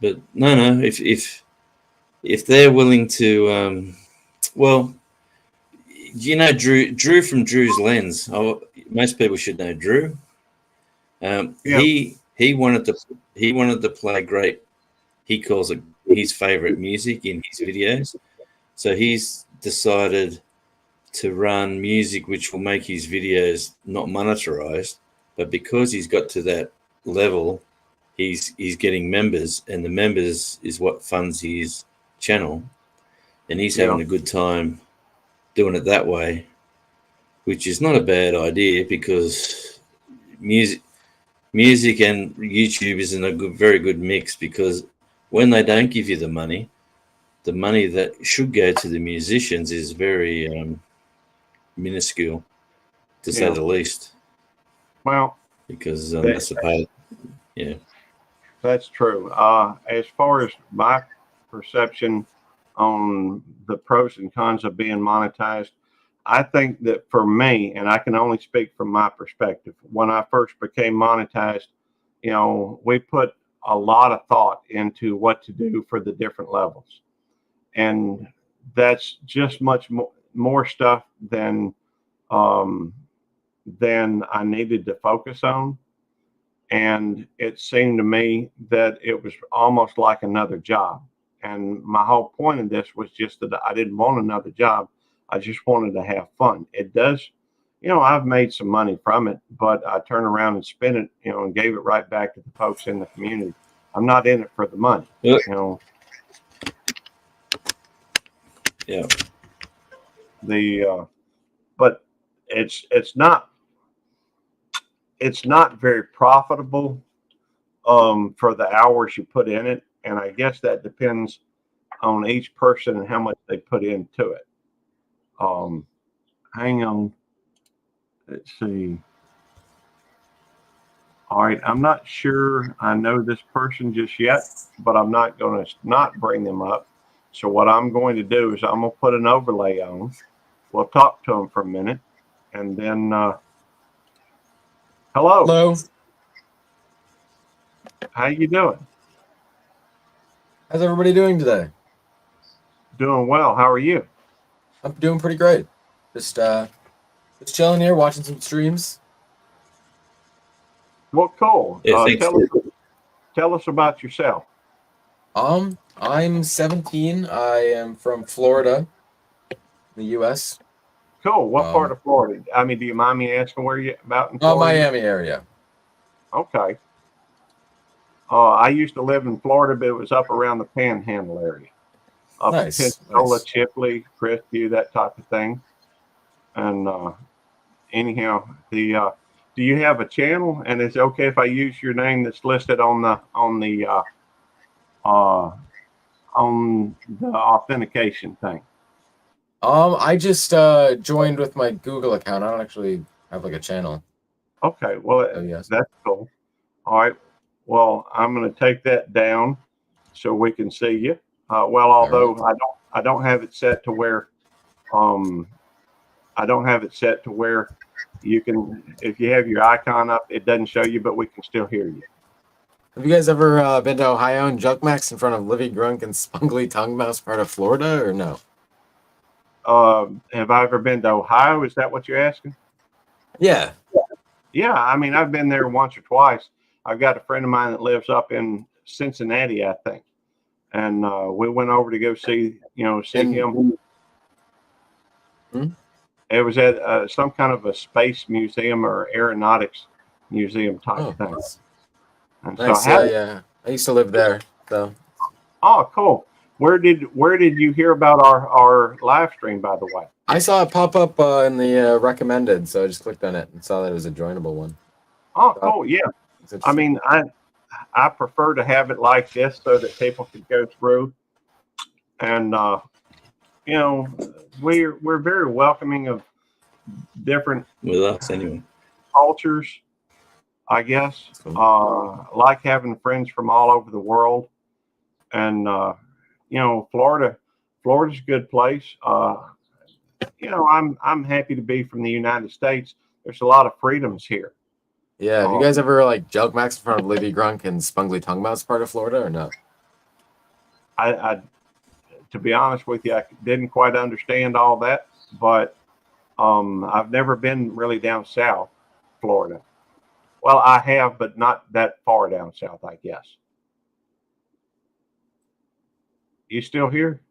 [SPEAKER 9] But no, if they're willing to, well, you know, Drew from Drew's Lens. Most people should know Drew. He wanted to play great. He calls it his favorite music in his videos. So he's decided to run music which will make his videos not monetized, but because he's got to that level, he's getting members, and the members is what funds his channel, and he's having a good time doing it that way, which is not a bad idea because music and YouTube is in a very good mix, because when they don't give you the money that should go to the musicians is very minuscule, to say the least.
[SPEAKER 1] Well,
[SPEAKER 9] because that's the part. Yeah,
[SPEAKER 1] that's true. As far as my perception on the pros and cons of being monetized, I think that for me, and I can only speak from my perspective, when I first became monetized, we put a lot of thought into what to do for the different levels. And that's just much more, more stuff than I needed to focus on. And it seemed to me that it was almost like another job. And my whole point of this was just that I didn't want another job. I just wanted to have fun. It does, I've made some money from it, but I turn around and spent it, and gave it right back to the folks in the community. I'm not in it for the money,
[SPEAKER 10] Yeah. Yeah.
[SPEAKER 1] But it's not very profitable for the hours you put in it, and I guess that depends on each person and how much they put into it. Hang on, let's see. All right, I'm not sure I know this person just yet, but I'm not going to not bring them up. So what I'm going to do is I'm going to put an overlay on. We'll talk to them for a minute, and then hello.
[SPEAKER 10] Hello.
[SPEAKER 1] How you doing?
[SPEAKER 10] How's everybody doing today?
[SPEAKER 1] Doing well. How are you?
[SPEAKER 10] I'm doing pretty great. Just chilling here, watching some streams.
[SPEAKER 1] Well, cool.
[SPEAKER 10] Yeah, thanks.
[SPEAKER 1] Tell us about yourself.
[SPEAKER 10] I'm 17. I am from Florida, the U.S.
[SPEAKER 1] Cool. What part of Florida? I mean, do you mind me asking where you about in
[SPEAKER 10] Oh,
[SPEAKER 1] Florida?
[SPEAKER 10] Miami area.
[SPEAKER 1] Okay. I used to live in Florida, but it was up around the Panhandle area, up in Pensacola, Chipley, Crestview, that type of thing. And anyhow, do you have a channel? And is it okay if I use your name that's listed on the authentication thing?
[SPEAKER 10] I just joined with my Google account. I don't actually have like a channel.
[SPEAKER 1] Okay, well,
[SPEAKER 10] yes.
[SPEAKER 1] That's cool. All right. Well, I'm going to take that down so we can see you. Although I don't have it set to where you can, if you have your icon up, it doesn't show you, but we can still hear you.
[SPEAKER 10] Have you guys ever been to Ohio and Jugmax in front of Livy Grunk and Spungly Tongue Mouse, part of Florida, or no?
[SPEAKER 1] Have I ever been to Ohio? Is that what you're asking?
[SPEAKER 10] Yeah.
[SPEAKER 1] Yeah. I mean, I've been there once or twice. I've got a friend of mine that lives up in Cincinnati, I think. And we went over to go see him.
[SPEAKER 10] Hmm?
[SPEAKER 1] It was at some kind of a space museum or aeronautics museum type thing.
[SPEAKER 10] Nice.
[SPEAKER 1] And
[SPEAKER 10] Nice.
[SPEAKER 1] so
[SPEAKER 10] Yeah. I used to live there. So.
[SPEAKER 1] Oh, cool. Where did you hear about our live stream, by the way?
[SPEAKER 10] I saw it pop up in the recommended, so I just clicked on it and saw that it was a joinable one.
[SPEAKER 1] Oh, cool. Yeah. I mean, I prefer to have it like this so that people can go through, and we're very welcoming of different cultures, I guess. Like having friends from all over the world, and Florida's a good place. I'm happy to be from the United States. There's a lot of freedoms here.
[SPEAKER 10] Yeah, have you guys ever like Jugmax in front of Livy Grunk and Spungly Tongue Mouse, part of Florida, or no?
[SPEAKER 1] I to be honest with you, I didn't quite understand all that, but I've never been really down south Florida. Well, I have, but not that far down south, I guess. You still here?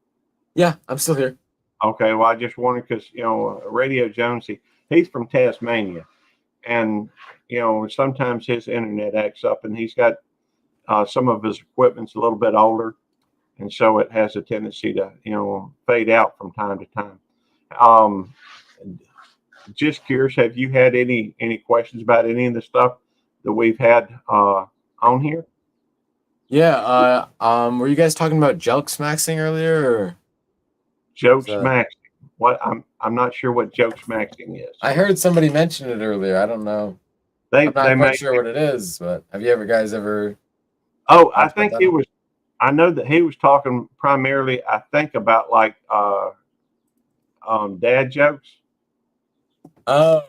[SPEAKER 10] Yeah, I'm still here.
[SPEAKER 1] Okay, well, I just wanted, because Radio Jonesy, he's from Tasmania, and sometimes his internet acts up, and he's got some of his equipment's a little bit older, and so it has a tendency to fade out from time to time. Just curious, have you had any questions about any of the stuff that we've had on here?
[SPEAKER 10] Yeah. Were you guys talking about joke smaxing earlier, or
[SPEAKER 1] joke smaxing? What? I'm not sure what joke smaxing is.
[SPEAKER 10] I heard somebody mention it earlier. I don't know. I'm not quite sure what it is, but have you guys ever?
[SPEAKER 1] Oh, I think it was. I know that he was talking primarily, I think, about like dad jokes.
[SPEAKER 10] Oh,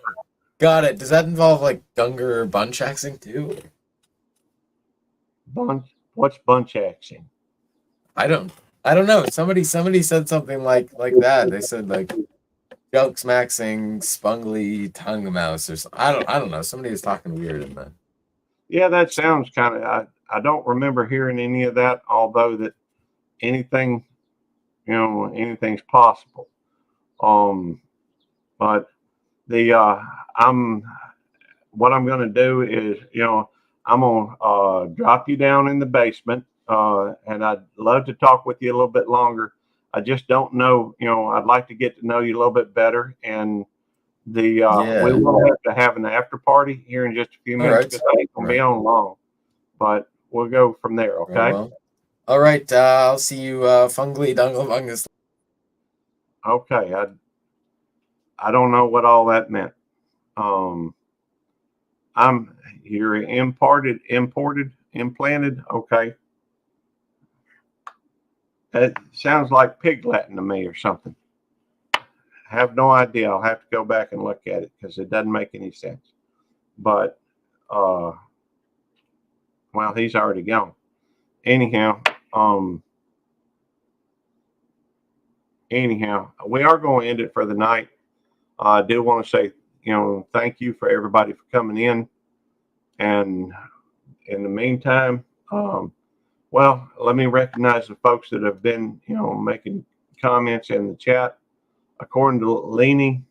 [SPEAKER 10] got it. Does that involve like Gunger or bunchaxing too?
[SPEAKER 1] What's bunchaxing?
[SPEAKER 10] I don't know. Somebody said something like that. They said like Jokes maxing spungly tongue mouse or something. I don't know. Somebody was talking weird in that.
[SPEAKER 1] Yeah, that sounds kind of. I don't remember hearing any of that. Although that anything, anything's possible. But the I'm what I'm going to do is, I'm going to drop you down in the basement, and I'd love to talk with you a little bit longer. I just don't know, I'd like to get to know you a little bit better. And we will have an after party here in just a few minutes because I ain't going to be on long, but we'll go from there. Okay.
[SPEAKER 10] Well. All right. I'll see you, fungly dungle fungus.
[SPEAKER 1] Okay. I don't know what all that meant. You're implanted. Okay. It sounds like pig Latin to me or something. I have no idea. I'll have to go back and look at it because it doesn't make any sense. But, well, he's already gone. Anyhow, we are going to end it for the night. I do want to say, thank you for everybody for coming in. And in the meantime, well, let me recognize the folks that have been, making comments in the chat. According to Leanie,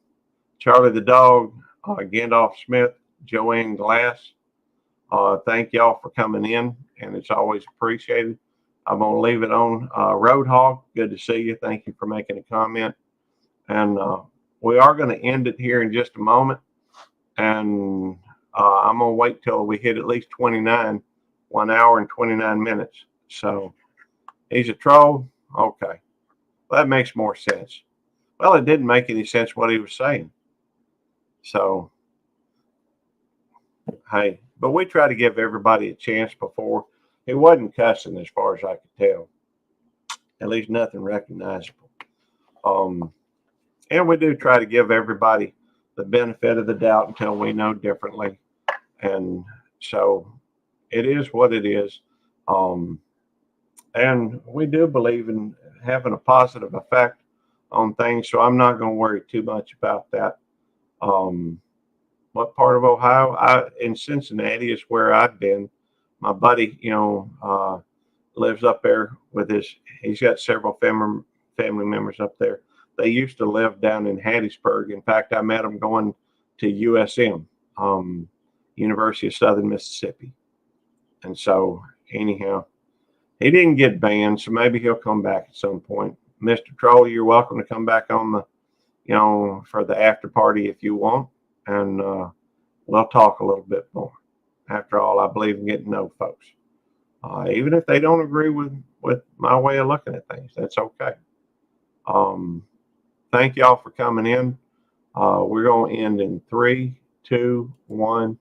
[SPEAKER 1] Charlie the Dog, Gandalf Smith, Joanne Glass, thank y'all for coming in, and it's always appreciated. I'm going to leave it on Roadhog. Good to see you. Thank you for making a comment. And we are going to end it here in just a moment. And I'm going to wait till we hit at least 29, 1 hour and 29 minutes. So he's a troll. Okay. Well, that makes more sense. Well, it didn't make any sense what he was saying. So, hey, but we try to give everybody a chance before. He wasn't cussing as far as I could tell. At least nothing recognizable. And we do try to give everybody the benefit of the doubt until we know differently. And so it is what it is. And we do believe in having a positive effect on things. So I'm not going to worry too much about that. What part of Ohio? In Cincinnati is where I've been. My buddy, lives up there with he's got several family members up there. They used to live down in Hattiesburg. In fact, I met them going to USM, University of Southern Mississippi. And so anyhow, he didn't get banned, so maybe he'll come back at some point. Mr. Troll, you're welcome to come back on for the after party if you want. And we'll talk a little bit more. After all, I believe in getting to know folks. Even if they don't agree with my way of looking at things, that's okay. Thank y'all for coming in. We're going to end in 3, 2, 1.